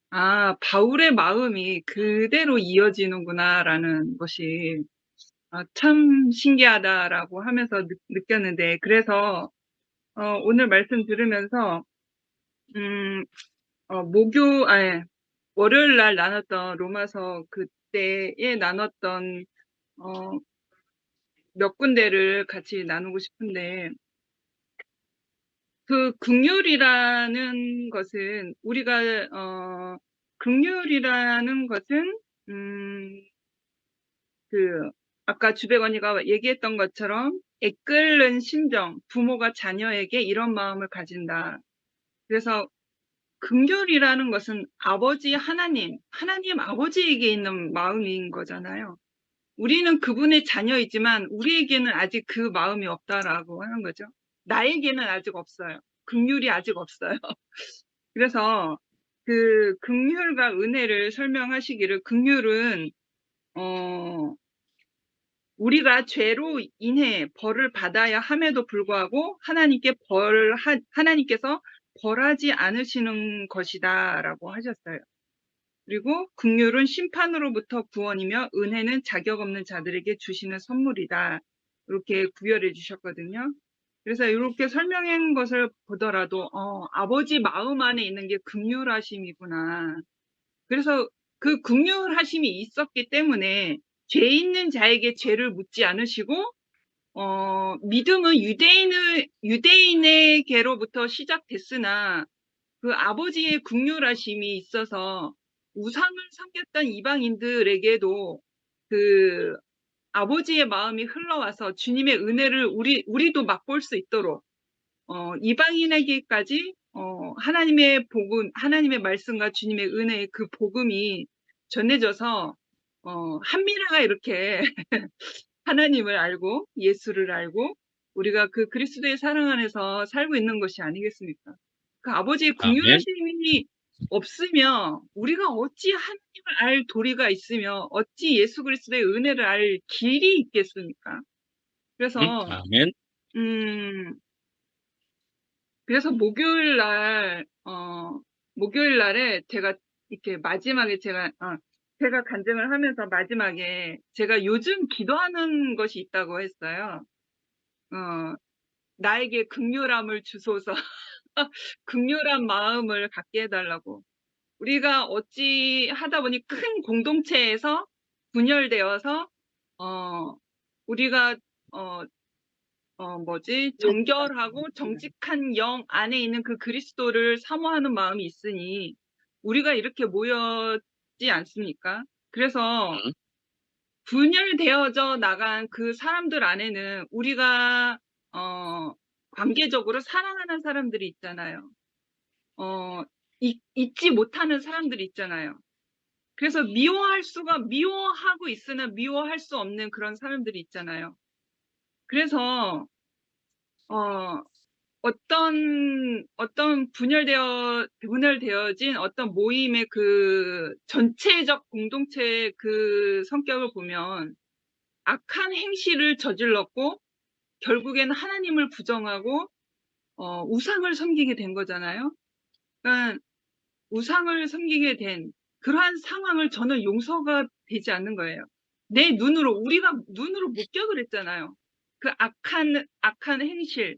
아, 바울의 마음이 그대로 이어지는구나라는 것이 참 신기하다라고 하면서 느꼈는데, 그래서 오늘 말씀 들으면서 월요일 날 나눴던 로마서 그때에 나눴던 몇 군데를 같이 나누고 싶은데, 그 긍휼이라는 것은 긍휼이라는 것은 아까 주백 언니가 얘기했던 것처럼 애끓는 심정, 부모가 자녀에게 이런 마음을 가진다. 그래서 긍휼이라는 것은 아버지 하나님 아버지에게 있는 마음인 거잖아요. 우리는 그분의 자녀이지만 우리에게는 아직 그 마음이 없다라고 하는 거죠. 나에게는 아직 없어요. 긍휼이 아직 없어요. 그래서 그 긍휼과 은혜를 설명하시기를, 긍휼은 우리가 죄로 인해 벌을 받아야 함에도 불구하고 하나님께서 벌하지 않으시는 것이다라고 하셨어요. 그리고 긍휼은 심판으로부터 구원이며 은혜는 자격 없는 자들에게 주시는 선물이다. 이렇게 구별해 주셨거든요. 그래서 이렇게 설명한 것을 보더라도 아버지 마음 안에 있는 게 긍휼하심이구나. 그래서 그 긍휼하심이 있었기 때문에 죄 있는 자에게 죄를 묻지 않으시고 믿음은 유대인에게로부터 시작됐으나 그 아버지의 긍휼하심이 있어서 우상을 섬겼던 이방인들에게도 그 아버지의 마음이 흘러와서 주님의 은혜를 우리도 맛볼 수 있도록 이방인에게까지 하나님의 복음, 하나님의 말씀과 주님의 은혜의 그 복음이 전해져서 한미라가 이렇게 하나님을 알고 예수를 알고 우리가 그 그리스도의 사랑 안에서 살고 있는 것이 아니겠습니까? 그 아버지의 아멘. 긍휼하심이 없으면 우리가 어찌 하나님을 알 도리가 있으며 어찌 예수 그리스도의 은혜를 알 길이 있겠습니까? 그래서 아멘. 그래서 목요일 날에 제가 이렇게 마지막에 제가 간증을 하면서 마지막에 제가 요즘 기도하는 것이 있다고 했어요. 나에게 긍휼함을 주소서, 긍휼한 마음을 갖게 해달라고. 우리가 어찌 하다 보니 큰 공동체에서 분열되어서 우리가 정결하고 정직한 영 안에 있는 그 그리스도를 사모하는 마음이 있으니 우리가 이렇게 모였지 않습니까? 그래서 분열되어져 나간 그 사람들 안에는 우리가 관계적으로 사랑하는 사람들이 있잖아요. 잊지 못하는 사람들이 있잖아요. 그래서 미워하고 있으나 미워할 수 없는 그런 사람들이 있잖아요. 그래서 어떤 분열되어진 어떤 모임의 그 전체적 공동체의 그 성격을 보면 악한 행실을 저질렀고 결국에는 하나님을 부정하고 우상을 섬기게 된 거잖아요. 그러니까 우상을 섬기게 된 그러한 상황을 저는 용서가 되지 않는 거예요. 우리가 눈으로 목격을 했잖아요. 그 악한 행실,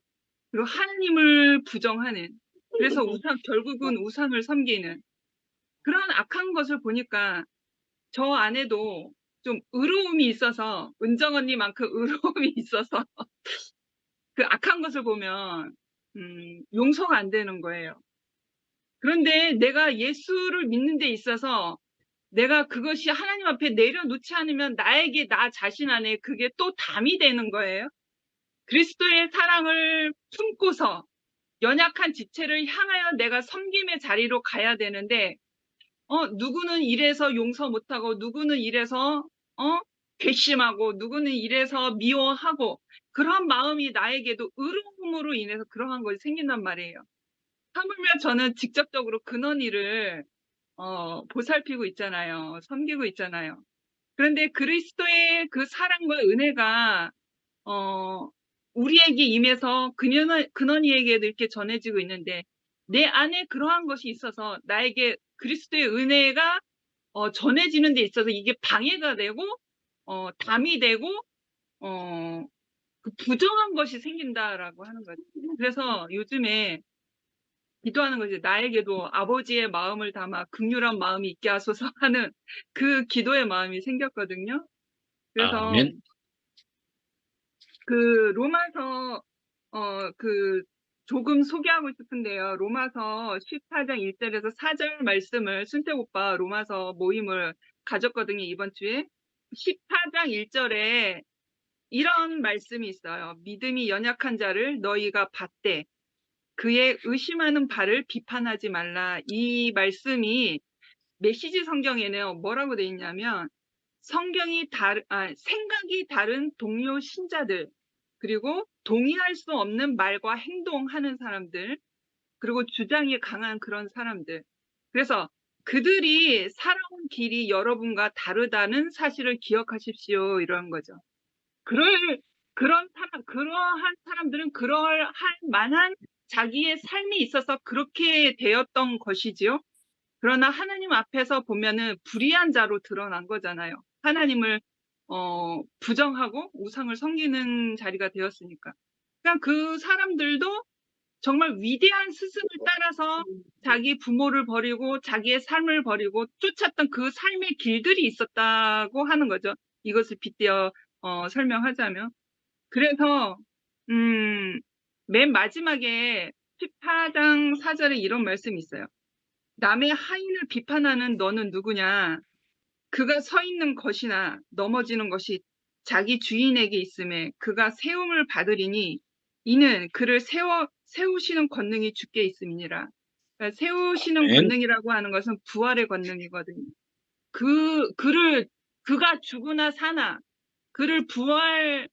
그리고 하나님을 부정하는, 그래서 결국은 우상을 섬기는 그런 악한 것을 보니까 저 안에도 좀 의로움이 있어서, 은정 언니만큼 의로움이 있어서 그 악한 것을 보면 용서가 안 되는 거예요. 그런데 내가 예수를 믿는 데 있어서 내가 그것이 하나님 앞에 내려놓지 않으면 나에게 나 자신 안에 그게 또 담이 되는 거예요. 그리스도의 사랑을 품고서 연약한 지체를 향하여 내가 섬김의 자리로 가야 되는데 누구는 이래서 용서 못하고 누구는 이래서 괘씸하고 누구는 이래서 미워하고 그런 마음이 나에게도 의로움으로 인해서 그러한 것이 생긴단 말이에요. 하물며 저는 직접적으로 근원이를 보살피고 있잖아요. 섬기고 있잖아요. 그런데 그리스도의 그 사랑과 은혜가 우리에게 임해서 근원이에게도 이렇게 전해지고 있는데 내 안에 그러한 것이 있어서 나에게 그리스도의 은혜가 전해지는 데 있어서 이게 방해가 되고 담이 되고 그 부정한 것이 생긴다라고 하는 거죠. 그래서 요즘에 기도하는 거지. 나에게도 아버지의 마음을 담아 긍휼한 마음이 있게 하소서 하는 그 기도의 마음이 생겼거든요. 그래서 아멘. 그 로마서 그 조금 소개하고 싶은데요. 로마서 14장 1절에서 4절 말씀을 순택 오빠 로마서 모임을 가졌거든요. 이번 주에 14장 1절에 이런 말씀이 있어요. 믿음이 연약한 자를 너희가 받되 그의 의심하는 바를 비판하지 말라. 이 말씀이 메시지 성경에는 뭐라고 돼 있냐면 생각이 다른 동료 신자들, 그리고 동의할 수 없는 말과 행동하는 사람들, 그리고 주장이 강한 그런 사람들. 그래서 그들이 살아온 길이 여러분과 다르다는 사실을 기억하십시오. 이런 거죠. 그러한 사람들은 그럴할 만한 자기의 삶이 있어서 그렇게 되었던 것이지요. 그러나 하나님 앞에서 보면은 불의한 자로 드러난 거잖아요. 하나님을 부정하고 우상을 섬기는 자리가 되었으니까. 그러니까 그 사람들도 정말 위대한 스승을 따라서 자기 부모를 버리고 자기의 삶을 버리고 쫓았던 그 삶의 길들이 있었다고 하는 거죠. 이것을 빗대어 설명하자면. 그래서 맨 마지막에 14장 4절에 이런 말씀이 있어요. 남의 하인을 비판하는 너는 누구냐? 그가 서 있는 것이나 넘어지는 것이 자기 주인에게 있음에 그가 세움을 받으리니 이는 그를 세우시는 권능이 주께 있음이니라. 그러니까 세우시는 아멘. 권능이라고 하는 것은 부활의 권능이거든요. 그가 죽으나 사나 그를 부활케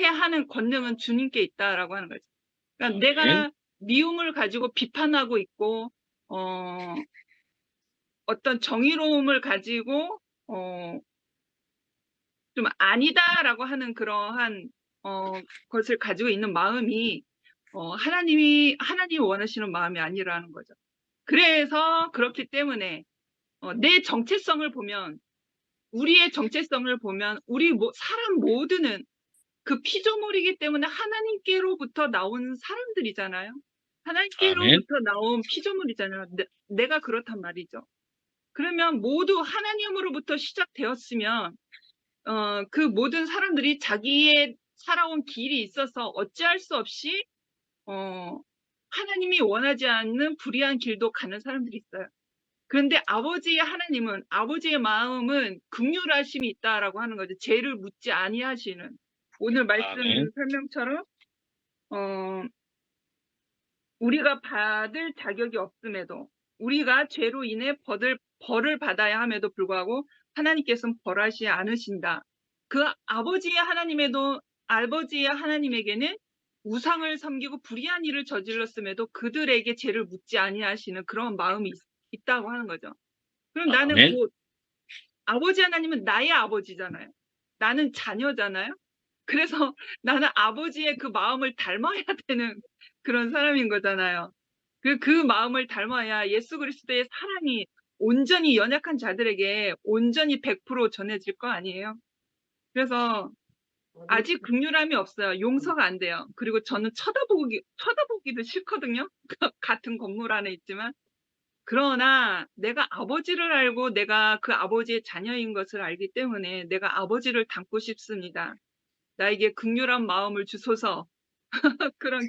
하는 권능은 주님께 있다라고 하는 거죠. 그러니까 아멘. 내가 미움을 가지고 비판하고 있고 어떤 정의로움을 가지고 좀 아니다라고 하는 그러한 것을 가지고 있는 마음이 하나님이 원하시는 마음이 아니라는 거죠. 그래서 그렇기 때문에 내 정체성을 보면 우리의 정체성을 보면 사람 모두는 그 피조물이기 때문에 하나님께로부터 나온 사람들이잖아요. 아멘. 하나님께로부터 나온 피조물이잖아요. 내가 그렇단 말이죠. 그러면 모두 하나님으로부터 시작되었으면 그 모든 사람들이 자기의 살아온 길이 있어서 어찌할 수 없이 하나님이 원하지 않는 불의한 길도 가는 사람들이 있어요. 그런데 아버지의 마음은 긍휼하심이 있다라고 하는 거죠. 죄를 묻지 아니하시는. 오늘 말씀 아멘. 설명처럼 우리가 받을 자격이 없음에도 우리가 죄로 인해 벌을 받아야 함에도 불구하고 하나님께서는 벌하지 않으신다. 그 아버지의 하나님에게는 우상을 섬기고 불의한 일을 저질렀음에도 그들에게 죄를 묻지 아니하시는 그런 마음이 있다고 하는 거죠. 그럼 나는 아멘. 곧 아버지 하나님은 나의 아버지잖아요. 나는 자녀잖아요. 그래서 나는 아버지의 그 마음을 닮아야 되는 그런 사람인 거잖아요. 그 마음을 닮아야 예수 그리스도의 사랑이 온전히 연약한 자들에게 온전히 100% 전해질 거 아니에요. 그래서 아직 긍휼함이 없어요. 용서가 안 돼요. 그리고 저는 쳐다보기도 싫거든요. 같은 건물 안에 있지만. 그러나 내가 아버지를 알고 내가 그 아버지의 자녀인 것을 알기 때문에 내가 아버지를 닮고 싶습니다. 나에게 긍휼한 마음을 주소서. 그런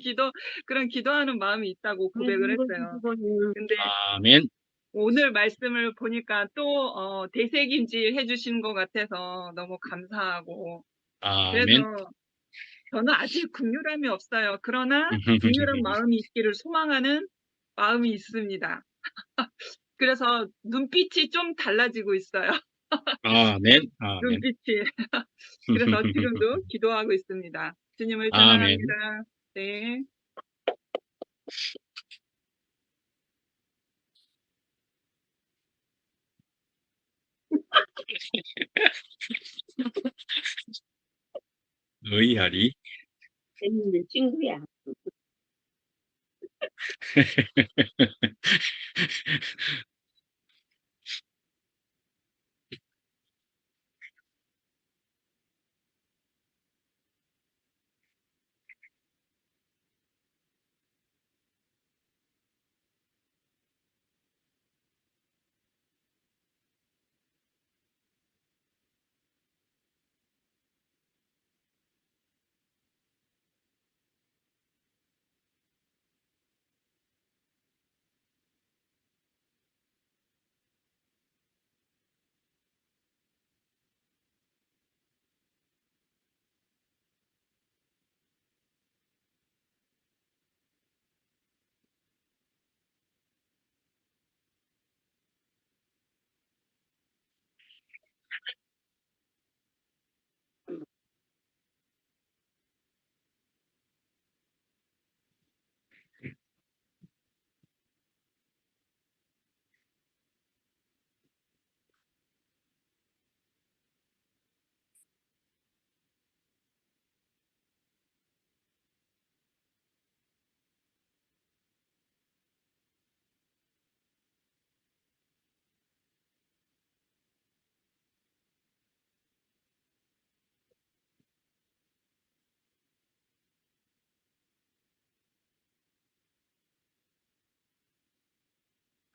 기도하는 마음이 있다고 고백을 했어요. 근데 아멘. 오늘 말씀을 보니까 또 되새김질 해주시는 것 같아서 너무 감사하고 그래서 아멘. 저는 아직 긍휼함이 없어요. 그러나 긍휼한 마음이 있기를 소망하는 마음이 있습니다. 그래서 눈빛이 좀 달라지고 있어요. 아멘. 아멘. 눈빛이. 그래서 지금도 기도하고 있습니다. 주님을 아멘. 찬양합니다. 네. 의하리. 재밌는 친구야.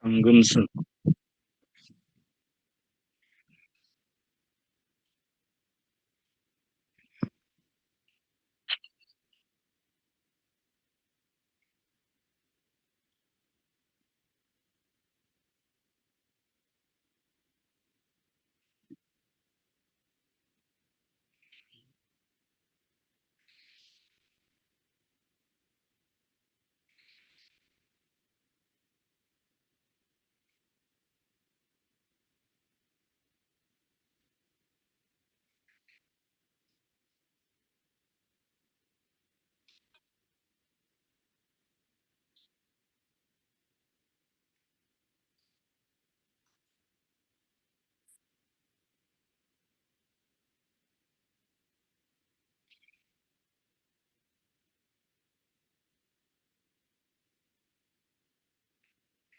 황금순.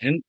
엔-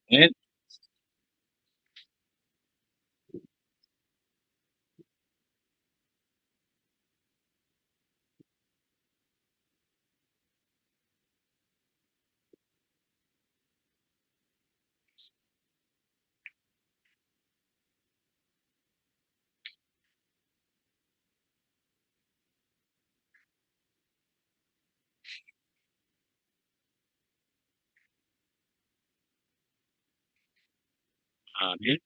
네. 아멘.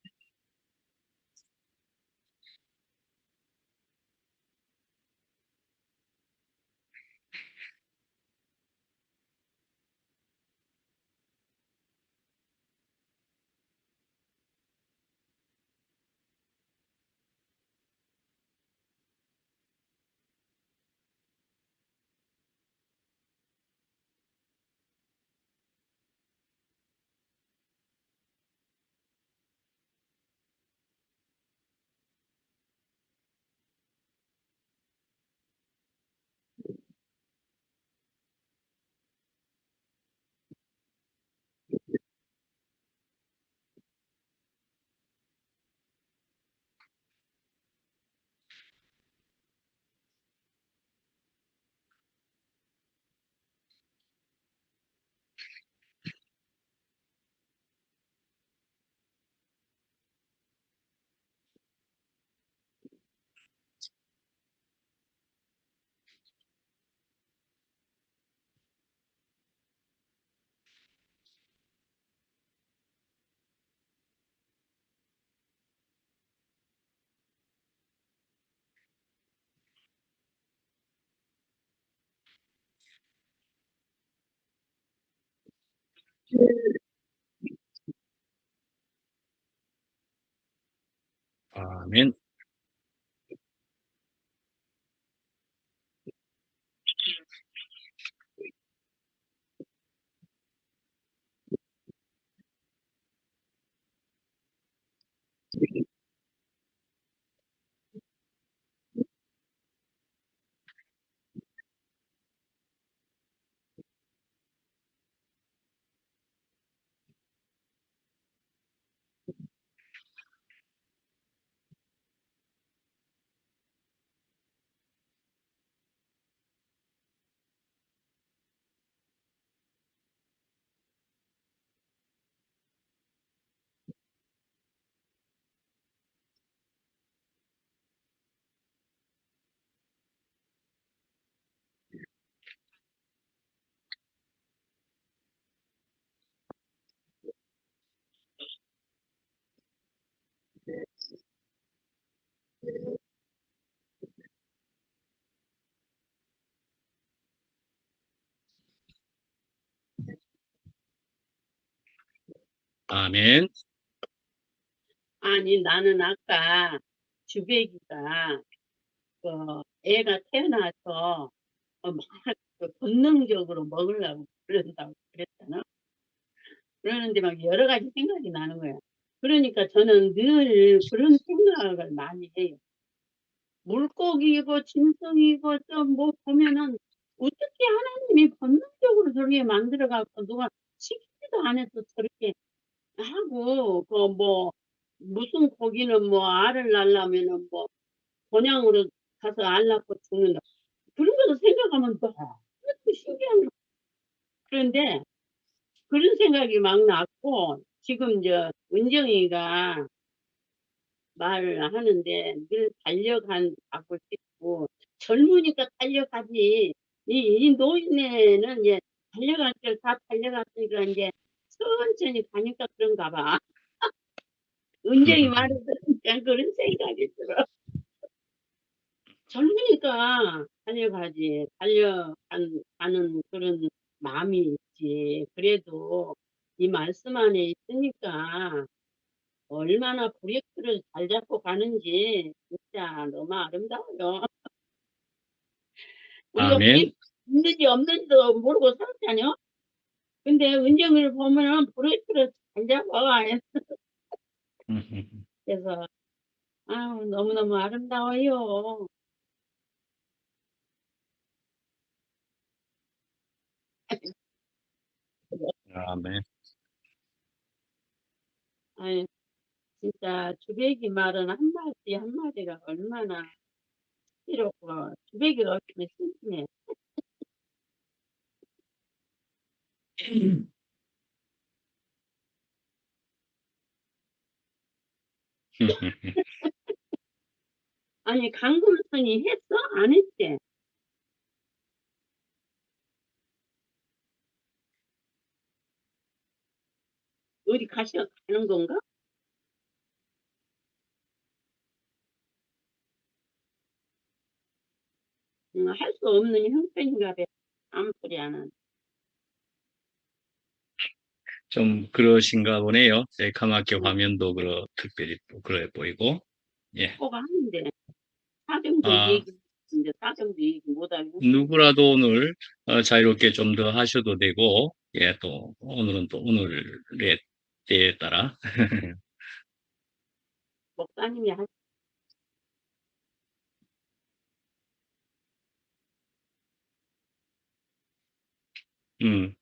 아멘. 아멘. 아니, 나는 아까 주배기가 그 애가 태어나서 막 본능적으로 먹으려고 그런다고 그랬잖아. 그러는데 막 여러 가지 생각이 나는 거야. 그러니까 저는 늘 그런 생각을 많이 해요. 물고기고 짐승이고 좀 뭐 보면은 어떻게 하나님이 본능적으로 저렇게 만들어갖고 누가 시키지도 않아서 저렇게 하고 그 뭐 무슨 고기는 뭐 알을 낳으려면은 뭐 본향으로 가서 알 낳고 죽는다. 그런 것도 생각하면 너무 신기한 거. 그런데 그런 생각이 막 났고 지금 저 은정이가 말을 하는데 늘 달려가고 싶고 젊으니까 달려가지. 이 노인네는 이제 달려갈 걸 다 달려갔으니까 이제 천천히 가니까 그런가 봐. 은정이 말을 들으니까 그런 생각이 들어. 젊으니까 달려가지. 가는 그런 마음이 있지. 그래도 이 말씀 안에 있으니까 얼마나 브레이크를 잘 잡고 가는지 진짜 너무 아름다워요. 우리가 아멘. 브레이크 있는지 없는지도 모르고 살았잖아요. 근데 은정을 보면은 브레이크를 잘 잡아. 그래서 아우 너무너무 아름다워요. 아멘. 아유, 진짜 주배기 말은 한마디 한마디가 얼마나 이렇고 주배기가 없으면 심심해. 아니 강금순이 했어? 안 했대? 어디 가는 건가? 할 수 없는 형편인가 봐. 아무 소리 안 하는. 좀 그러신가 보네요. 새카맣게 화면도 특별히 또 그래 보이고. 예. 꼭 하는데 사정도 아, 얘기 이제 사정도 얘기 못하고 누구라도 오늘 자유롭게 좀 더 하셔도 되고, 예, 또 오늘은 또 오늘의 때에 따라 목사님이 할 음.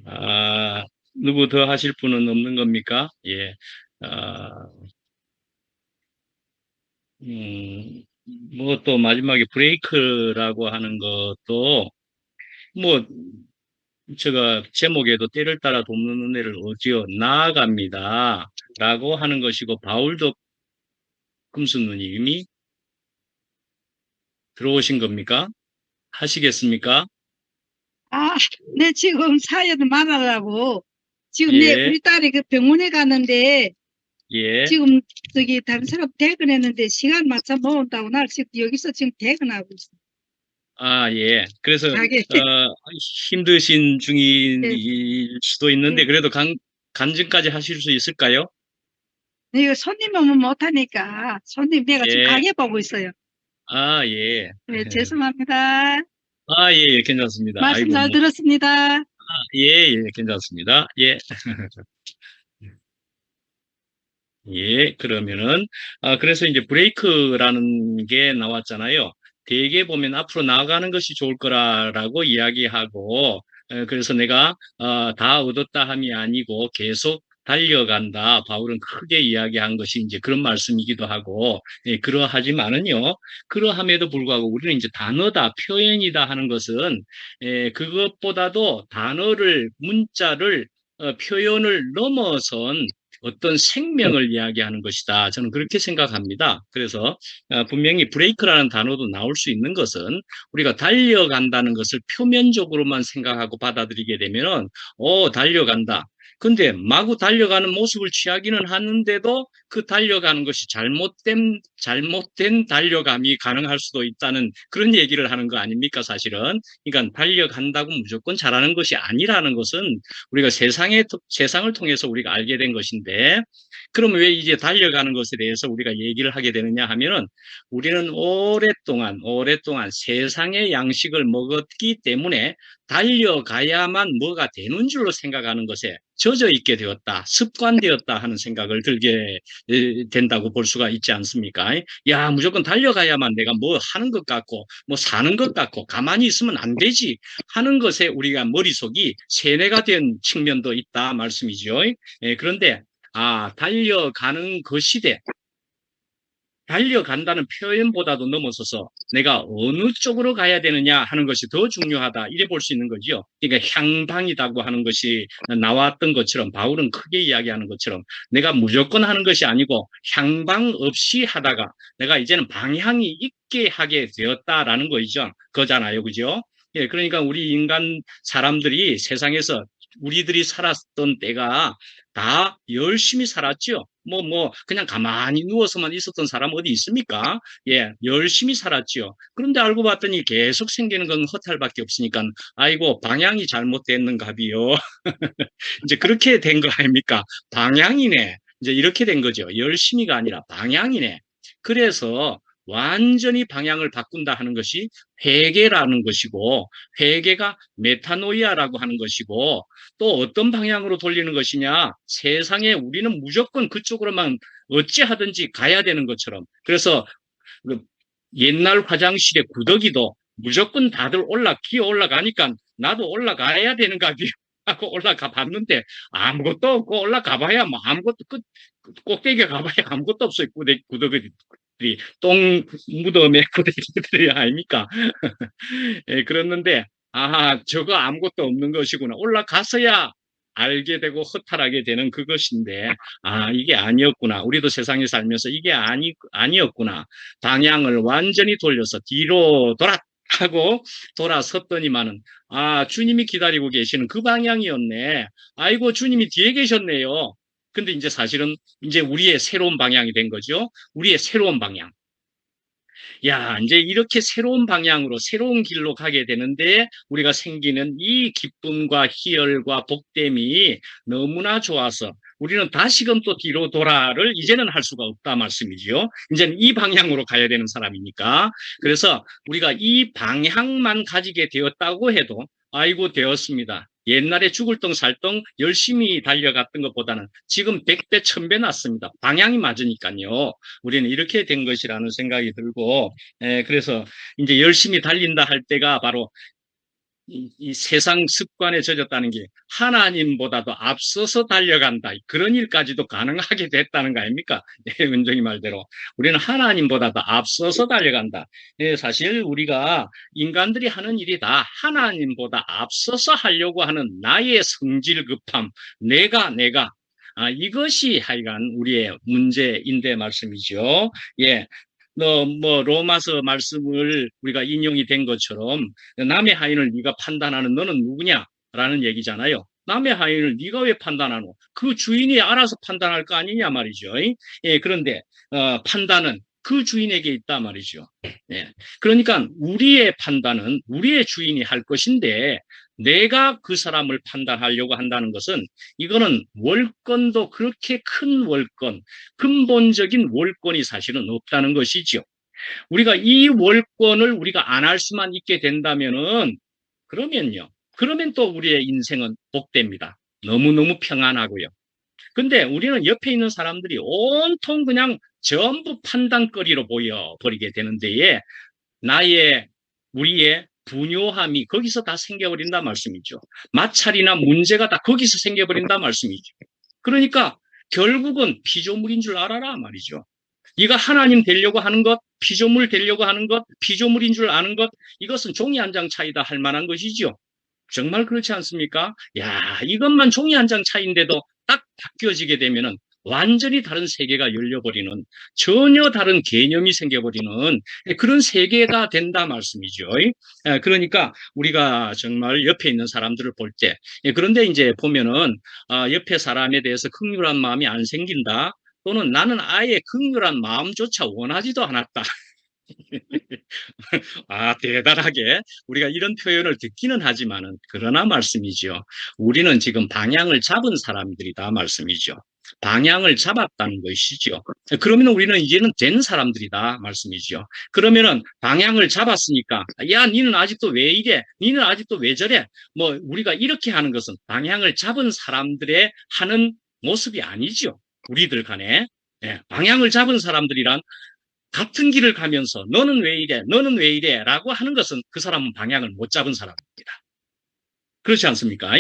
아, 누구 더 하실 분은 없는 겁니까? 예. 아, 뭐 또 마지막에 브레이크라고 하는 것도 뭐 제가 제목에도 때를 따라 돕는 은혜를 얻지어 나아갑니다. 라고 하는 것이고, 바울도 금수누님이 들어오신 겁니까? 하시겠습니까? 아, 네, 지금 사연 말하려고. 지금 예, 우리 딸이 그 병원에 갔는데, 예. 지금 다른 사람 퇴근했는데, 시간 맞춰 모은다고 날 지금 여기서 지금 퇴근하고 있어. 아, 예. 그래서, 가게. 힘드신 중일 네. 수도 있는데, 네. 그래도 간증까지 하실 수 있을까요? 이거 손님 오면 못하니까, 손님 내가 지금 예. 가게 보고 있어요. 아, 예. 네, 죄송합니다. 아, 예, 예, 괜찮습니다. 말씀 아이고, 잘 뭐. 들었습니다. 예, 예, 괜찮습니다. 예. 예, 그러면은, 그래서 이제 브레이크라는 게 나왔잖아요. 대개 보면 앞으로 나아가는 것이 좋을 거라고 이야기하고, 그래서 내가, 다 얻었다 함이 아니고 계속 달려간다. 바울은 크게 이야기한 것이 이제 그런 말씀이기도 하고, 예, 그러하지만은요, 그러함에도 불구하고 우리는 이제 단어다, 표현이다 하는 것은, 그것보다도 문자를, 표현을 넘어선 어떤 생명을 이야기하는 것이다. 저는 그렇게 생각합니다. 그래서 분명히 브레이크라는 단어도 나올 수 있는 것은 우리가 달려간다는 것을 표면적으로만 생각하고 받아들이게 되면은 달려간다. 근데 마구 달려가는 모습을 취하기는 하는데도 그 달려가는 것이 잘못된 달려감이 가능할 수도 있다는 그런 얘기를 하는 거 아닙니까, 사실은? 그러니까 달려간다고 무조건 잘하는 것이 아니라는 것은 우리가 세상을 통해서 우리가 알게 된 것인데, 그럼 왜 이제 달려가는 것에 대해서 우리가 얘기를 하게 되느냐 하면은, 우리는 오랫동안 세상의 양식을 먹었기 때문에 달려가야만 뭐가 되는 줄로 생각하는 것에 젖어 있게 되었다, 습관되었다 하는 생각을 들게 된다고 볼 수가 있지 않습니까? 야, 무조건 달려가야만 내가 뭐 하는 것 같고, 뭐 사는 것 같고, 가만히 있으면 안 되지 하는 것에 우리가 머릿속이 세뇌가 된 측면도 있다 말씀이죠. 그런데 달려가는 것이되 달려간다는 표현보다도 넘어서서 내가 어느 쪽으로 가야 되느냐 하는 것이 더 중요하다, 이래 볼 수 있는 거죠. 그러니까 향방이라고 하는 것이 나왔던 것처럼, 바울은 크게 이야기하는 것처럼 내가 무조건 하는 것이 아니고 향방 없이 하다가 내가 이제는 방향이 있게 하게 되었다라는 거잖아요. 그죠? 예, 그러니까 우리 인간 사람들이 세상에서 우리들이 살았던 때가 다 열심히 살았죠. 그냥 가만히 누워서만 있었던 사람 어디 있습니까? 예, 열심히 살았죠. 그런데 알고 봤더니 계속 생기는 건 허탈밖에 없으니까, 아이고, 방향이 잘못됐는가비요. 이제 그렇게 된 거 아닙니까? 방향이네. 이제 이렇게 된 거죠. 열심히가 아니라 방향이네. 그래서 완전히 방향을 바꾼다 하는 것이 회개라는 것이고, 회개가 메타노이아라고 하는 것이고, 또 어떤 방향으로 돌리는 것이냐? 세상에 우리는 무조건 그쪽으로만 어찌하든지 가야 되는 것처럼. 그래서 그 옛날 화장실의 구더기도 무조건 다들 기어 올라가니까 나도 올라가야 되는가? 하고 올라가 봤는데 아무것도 없고 올라가 봐야 뭐 아무것도 꼭대기에 가봐야 아무것도 없어요. 구더기들이 똥 무덤의 구더기들이 아닙니까? 예, 그랬는데 저거 아무것도 없는 것이구나. 올라가서야 알게 되고 허탈하게 되는 그것인데 이게 아니었구나. 우리도 세상에 살면서 이게 아니었구나. 방향을 완전히 돌려서 뒤로 하고 돌아섰더니만은 주님이 기다리고 계시는 그 방향이었네. 아이고 주님이 뒤에 계셨네요. 근데 이제 사실은 이제 우리의 새로운 방향이 된 거죠. 우리의 새로운 방향. 야, 이제 이렇게 새로운 방향으로 새로운 길로 가게 되는데 우리가 생기는 이 기쁨과 희열과 복됨이 너무나 좋아서 우리는 다시금 또 뒤로 돌아를 이제는 할 수가 없다 말씀이죠. 이제는 이 방향으로 가야 되는 사람이니까. 그래서 우리가 이 방향만 가지게 되었다고 해도 아이고 되었습니다. 옛날에 죽을 덩 살 덩 열심히 달려갔던 것보다는 지금 100배, 1000배 낫습니다. 방향이 맞으니까요. 우리는 이렇게 된 것이라는 생각이 들고, 그래서 이제 열심히 달린다 할 때가 바로 이 세상 습관에 젖었다는 게 하나님보다도 앞서서 달려간다. 그런 일까지도 가능하게 됐다는 거 아닙니까? 은정이 말대로. 우리는 하나님보다도 앞서서 달려간다. 사실 우리가 인간들이 하는 일이 다 하나님보다 앞서서 하려고 하는 나의 성질 급함, 내가. 이것이 하여간 우리의 문제인데 말씀이죠. 예. 로마서 말씀을 우리가 인용이 된 것처럼 남의 하인을 네가 판단하는 너는 누구냐? 라는 얘기잖아요. 남의 하인을 네가 왜 판단하노? 그 주인이 알아서 판단할 거 아니냐 말이죠. 예, 그런데 판단은 그 주인에게 있다 말이죠. 예. 그러니까 우리의 판단은 우리의 주인이 할 것인데 내가 그 사람을 판단하려고 한다는 것은 이거는 월권도 그렇게 큰 월권, 근본적인 월권이 사실은 없다는 것이죠. 우리가 이 월권을 우리가 안 할 수만 있게 된다면은 그러면 또 우리의 인생은 복됩니다. 너무너무 평안하고요. 근데 우리는 옆에 있는 사람들이 온통 그냥 전부 판단거리로 보여버리게 되는 데에 우리의 분요함이 거기서 다 생겨버린다 말씀이죠. 마찰이나 문제가 다 거기서 생겨버린다 말씀이죠. 그러니까 결국은 피조물인 줄 알아라 말이죠. 네가 하나님 되려고 하는 것, 피조물 되려고 하는 것, 피조물인 줄 아는 것, 이것은 종이 한 장 차이다 할 만한 것이죠. 정말 그렇지 않습니까? 야, 이것만 종이 한 장 차이인데도 딱 바뀌어지게 되면은 완전히 다른 세계가 열려버리는, 전혀 다른 개념이 생겨버리는 그런 세계가 된다 말씀이죠. 그러니까 우리가 정말 옆에 있는 사람들을 볼 때, 그런데 이제 보면은 옆에 사람에 대해서 긍휼한 마음이 안 생긴다, 또는 나는 아예 긍휼한 마음조차 원하지도 않았다. 대단하게 우리가 이런 표현을 듣기는 하지만은 그러나 말씀이죠. 우리는 지금 방향을 잡은 사람들이다 말씀이죠. 방향을 잡았다는 것이죠. 그러면 우리는 이제는 된 사람들이다 말씀이죠. 그러면은 방향을 잡았으니까 야, 니는 아직도 왜 이래? 니는 아직도 왜 저래? 뭐 우리가 이렇게 하는 것은 방향을 잡은 사람들의 하는 모습이 아니죠. 우리들 간에. 방향을 잡은 사람들이란 같은 길을 가면서 너는 왜 이래? 너는 왜 이래? 라고 하는 것은 그 사람은 방향을 못 잡은 사람입니다. 그렇지 않습니까?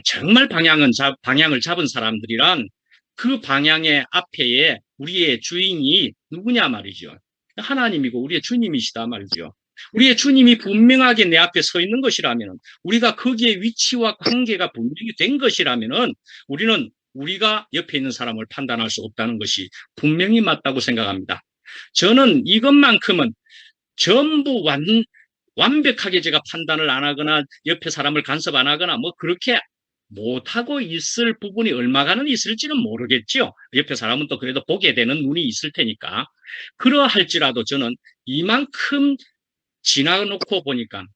정말 방향을 잡은 사람들이란 그 방향의 앞에 우리의 주인이 누구냐 말이죠. 하나님이고 우리의 주님이시다 말이죠. 우리의 주님이 분명하게 내 앞에 서 있는 것이라면, 우리가 거기에 위치와 관계가 분명히 된 것이라면 우리는 우리가 옆에 있는 사람을 판단할 수 없다는 것이 분명히 맞다고 생각합니다. 저는 이것만큼은 전부 완벽하게 제가 판단을 안 하거나 옆에 사람을 간섭 안 하거나 뭐 그렇게 못하고 있을 부분이 얼마간은 있을지는 모르겠죠. 옆에 사람은 또 그래도 보게 되는 눈이 있을 테니까. 그러할지라도 저는 이만큼 지나놓고 보니까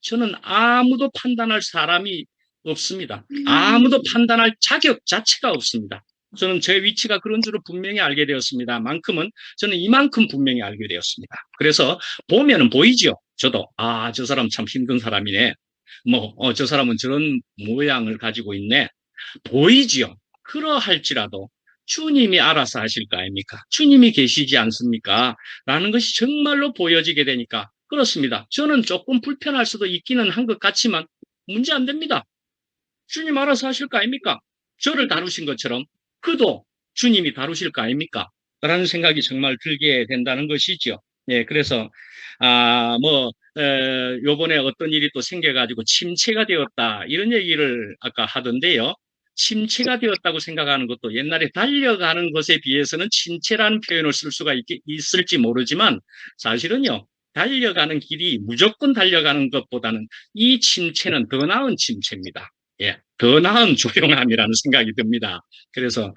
저는 아무도 판단할 사람이 없습니다. 아무도 판단할 자격 자체가 없습니다. 저는 제 위치가 그런 줄을 분명히 알게 되었습니다. 만큼은 저는 이만큼 분명히 알게 되었습니다. 그래서 보면은 보이죠. 저도 저 사람 참 힘든 사람이네. 저 사람은 저런 모양을 가지고 있네. 보이지요. 그러할지라도 주님이 알아서 하실 거 아닙니까? 주님이 계시지 않습니까? 라는 것이 정말로 보여지게 되니까 그렇습니다. 저는 조금 불편할 수도 있기는 한 것 같지만 문제 안 됩니다. 주님 알아서 하실 거 아닙니까? 저를 다루신 것처럼 그도 주님이 다루실 거 아닙니까? 라는 생각이 정말 들게 된다는 것이죠. 예, 그래서, 요번에 어떤 일이 또 생겨가지고 침체가 되었다. 이런 얘기를 아까 하던데요. 침체가 되었다고 생각하는 것도 옛날에 달려가는 것에 비해서는 침체라는 표현을 쓸 수가 있을지 모르지만 사실은요, 달려가는 길이 무조건 달려가는 것보다는 이 침체는 더 나은 침체입니다. 예, 더 나은 조용함이라는 생각이 듭니다. 그래서,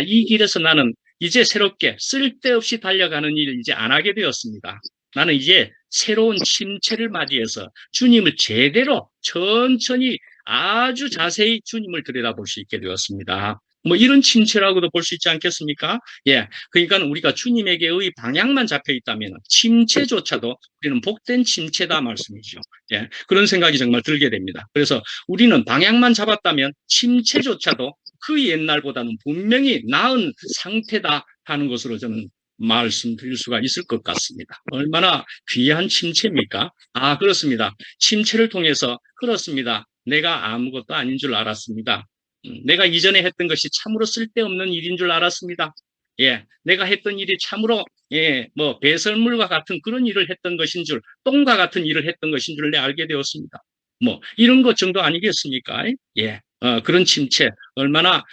이 길에서 나는 이제 새롭게 쓸데없이 달려가는 일을 이제 안 하게 되었습니다. 나는 이제 새로운 침체를 맞이해서 주님을 제대로 천천히 아주 자세히 주님을 들여다볼 수 있게 되었습니다. 뭐 이런 침체라고도 볼 수 있지 않겠습니까? 예, 그러니까 우리가 주님에게의 방향만 잡혀 있다면 침체조차도 우리는 복된 침체다 말씀이죠. 예, 그런 생각이 정말 들게 됩니다. 그래서 우리는 방향만 잡았다면 침체조차도 그 옛날보다는 분명히 나은 상태다 하는 것으로 저는 말씀드릴 수가 있을 것 같습니다. 얼마나 귀한 침체입니까? 그렇습니다. 침체를 통해서 그렇습니다. 내가 아무것도 아닌 줄 알았습니다. 내가 이전에 했던 것이 참으로 쓸데없는 일인 줄 알았습니다. 예, 내가 했던 일이 참으로 뭐 배설물과 같은 그런 일을 했던 것인 줄, 똥과 같은 일을 했던 것인 줄 알게 되었습니다. 뭐 이런 것 정도 아니겠습니까? 예, 그런 침체 얼마나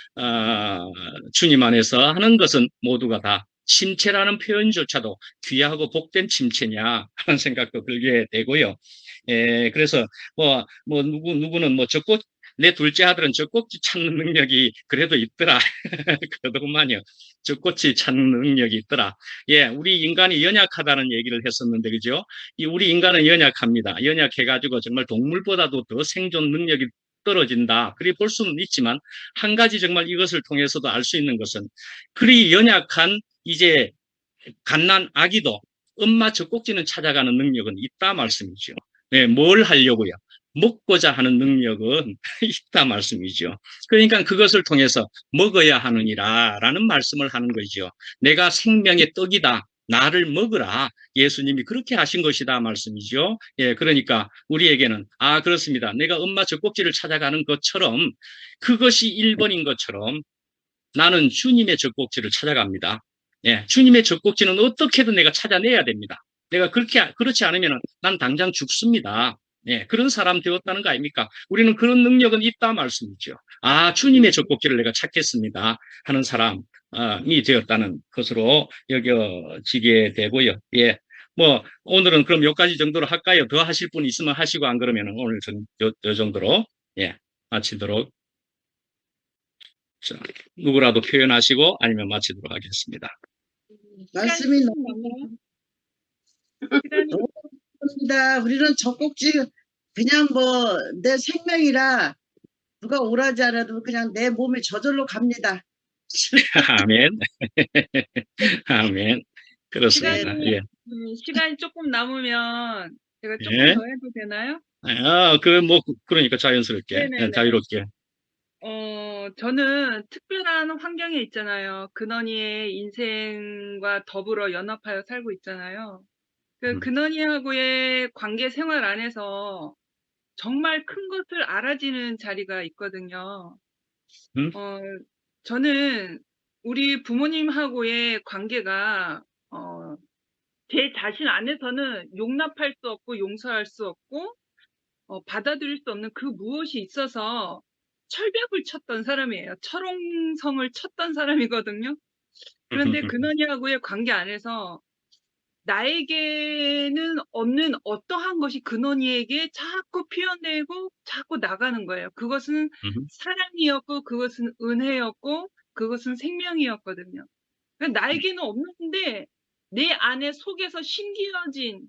주님 안에서 하는 것은 모두가 다 침체라는 표현조차도 귀하고 복된 침체냐 하는 생각도 들게 되고요. 그래서 누구는 내 둘째 아들은 젖꼭지 찾는 능력이 그래도 있더라. 그러더구만요. 젖꼭지 찾는 능력이 있더라. 예, 우리 인간이 연약하다는 얘기를 했었는데, 그죠? 우리 인간은 연약합니다. 연약해가지고 정말 동물보다도 더 생존 능력이 떨어진다. 그리 볼 수는 있지만, 한 가지 정말 이것을 통해서도 알 수 있는 것은, 그리 연약한 이제 갓난 아기도 엄마 젖꼭지는 찾아가는 능력은 있다 말씀이죠. 네, 뭘 하려고요? 먹고자 하는 능력은 있다 말씀이죠. 그러니까 그것을 통해서 먹어야 하느니라 라는 말씀을 하는 거죠. 내가 생명의 떡이다. 나를 먹으라. 예수님이 그렇게 하신 것이다 말씀이죠. 예, 그러니까 우리에게는 그렇습니다. 내가 엄마 젖꼭지를 찾아가는 것처럼 그것이 1번인 것처럼 나는 주님의 젖꼭지를 찾아갑니다. 예, 주님의 젖꼭지는 어떻게든 내가 찾아내야 됩니다. 내가 그렇지 않으면 난 당장 죽습니다. 예, 그런 사람 되었다는 거 아닙니까? 우리는 그런 능력은 있다 말씀이죠. 주님의 젖꼭지를 내가 찾겠습니다. 하는 사람이 되었다는 것으로 여겨지게 되고요. 예. 오늘은 그럼 몇 가지 정도로 할까요? 더 하실 분 있으면 하시고 안 그러면 오늘 요 정도로, 예, 마치도록. 자, 누구라도 표현하시고 아니면 마치도록 하겠습니다. 말씀이 시간이 너무 시간이 좋습니다. 우리는 젖꼭지 그냥 내 생명이라 누가 오라지 않아도 그냥 내 몸이 저절로 갑니다. 아멘. 아멘. 그렇습니다. 시간이 예. 시간이 조금 남으면 제가 조금 예. 더 해도 되나요? 그러니까 자연스럽게, 네네네. 자유롭게. 저는 특별한 환경에 있잖아요. 근원이의 인생과 더불어 연합하여 살고 있잖아요. 근원이하고의 관계 생활 안에서 정말 큰 것을 알아지는 자리가 있거든요. 음? 저는 우리 부모님하고의 관계가, 제 자신 안에서는 용납할 수 없고 용서할 수 없고, 받아들일 수 없는 그 무엇이 있어서 철벽을 쳤던 사람이에요. 철옹성을 쳤던 사람이거든요. 그런데 근원이하고의 관계 안에서 나에게는 없는 어떠한 것이 근원이에게 자꾸 피어내고 자꾸 나가는 거예요. 그것은 사랑이었고 그것은 은혜였고 그것은 생명이었거든요. 그러니까 나에게는 없는데 내 안에 속에서 심기어진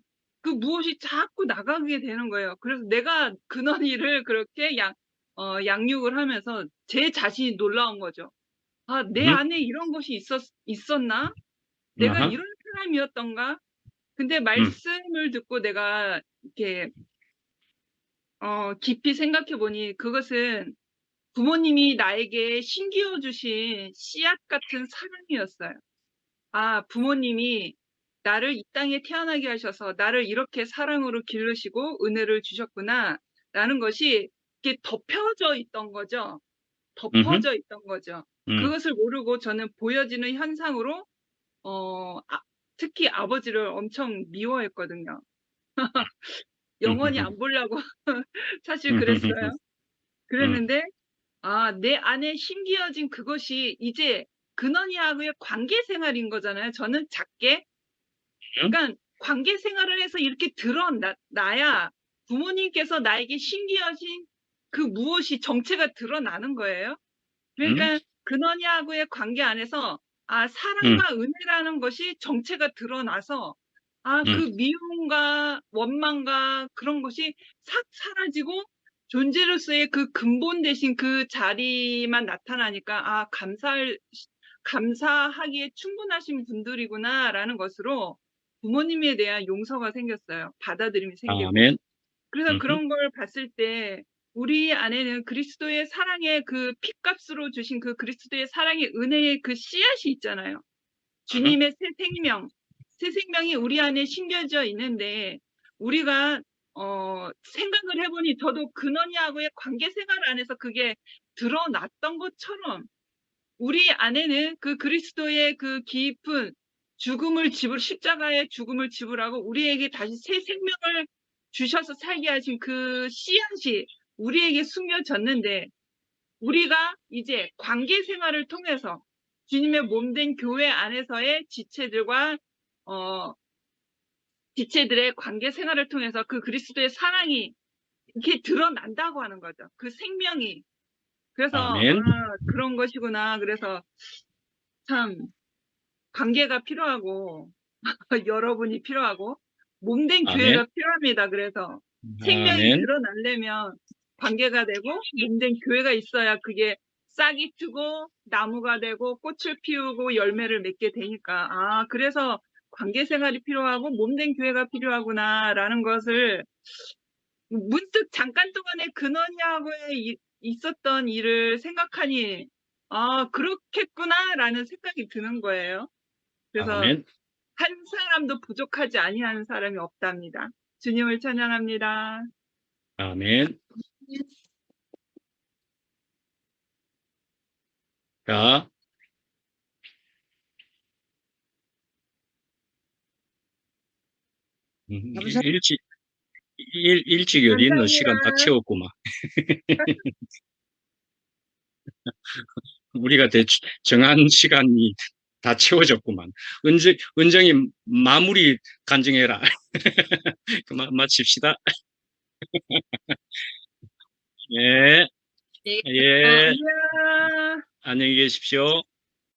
그 무엇이 자꾸 나가게 되는 거예요. 그래서 내가 근원이를 그렇게 양육을 하면서 제 자신이 놀라운 거죠. 내 안에 이런 것이 있었나? 내가 아하. 이런 사람이었던가? 근데 말씀을 듣고 내가 이렇게 깊이 생각해 보니 그것은 부모님이 나에게 심기어 주신 씨앗 같은 사랑이었어요. 부모님이 나를 이 땅에 태어나게 하셔서 나를 이렇게 사랑으로 기르시고 은혜를 주셨구나 라는 것이 이렇게 덮여져 있던 거죠. 음흠. 덮어져 있던 거죠. 음. 그것을 모르고 저는 보여지는 현상으로 특히 아버지를 엄청 미워했거든요. 영원히 안 보려고 사실 그랬어요. 그랬는데 내 안에 심기어진 그것이 이제 근원이하고의 관계 생활인 거잖아요. 저는 작게. 그러니까 관계 생활을 해서 이렇게 드러나야 부모님께서 나에게 심기어진 그 무엇이 정체가 드러나는 거예요. 그러니까 근원이하고의 관계 안에서 사랑과 은혜라는 것이 정체가 드러나서 그 미움과 원망과 그런 것이 싹 사라지고 존재로서의 그 근본 대신 그 자리만 나타나니까 감사하기에 충분하신 분들이구나라는 것으로 부모님에 대한 용서가 생겼어요. 받아들임이 생기고. 아멘. 그래서 그런 걸 봤을 때 우리 안에는 그리스도의 사랑의 그 핏값으로 주신 그 그리스도의 사랑의 은혜의 그 씨앗이 있잖아요. 주님의 새 생명이 우리 안에 심겨져 있는데 우리가 생각을 해보니 저도 근원이하고의 관계 생활 안에서 그게 드러났던 것처럼 우리 안에는 그 그리스도의 그 깊은 십자가의 죽음을 지불하고 우리에게 다시 새 생명을 주셔서 살게 하신 그 씨앗이 우리에게 숨겨졌는데 우리가 이제 관계 생활을 통해서 주님의 몸된 교회 안에서의 지체들과 지체들의 관계 생활을 통해서 그 그리스도의 사랑이 이렇게 드러난다고 하는 거죠. 그 생명이. 그래서 아멘. 그런 것이구나. 그래서 참 관계가 필요하고 여러분이 필요하고 몸된 아멘. 교회가 필요합니다. 그래서 생명이 아멘. 드러나려면 관계가 되고 몸된 교회가 있어야 그게 싹이 트고 나무가 되고 꽃을 피우고 열매를 맺게 되니까 그래서 관계 생활이 필요하고 몸된 교회가 필요하구나라는 것을 문득 잠깐 동안에 근원이하고에 있었던 일을 생각하니 그렇겠구나라는 생각이 드는 거예요. 그래서 아멘. 한 사람도 부족하지 아니하는 사람이 없답니다. 주님을 찬양합니다. 아멘. 자, 일찍 어디 있노? 시간 딱 채웠구만. 우리가 정한 시간이 다 채워졌구만. 은정이 마무리 간증해라. 마칩시다. 예, 예, 안녕. 안녕히 계십시오.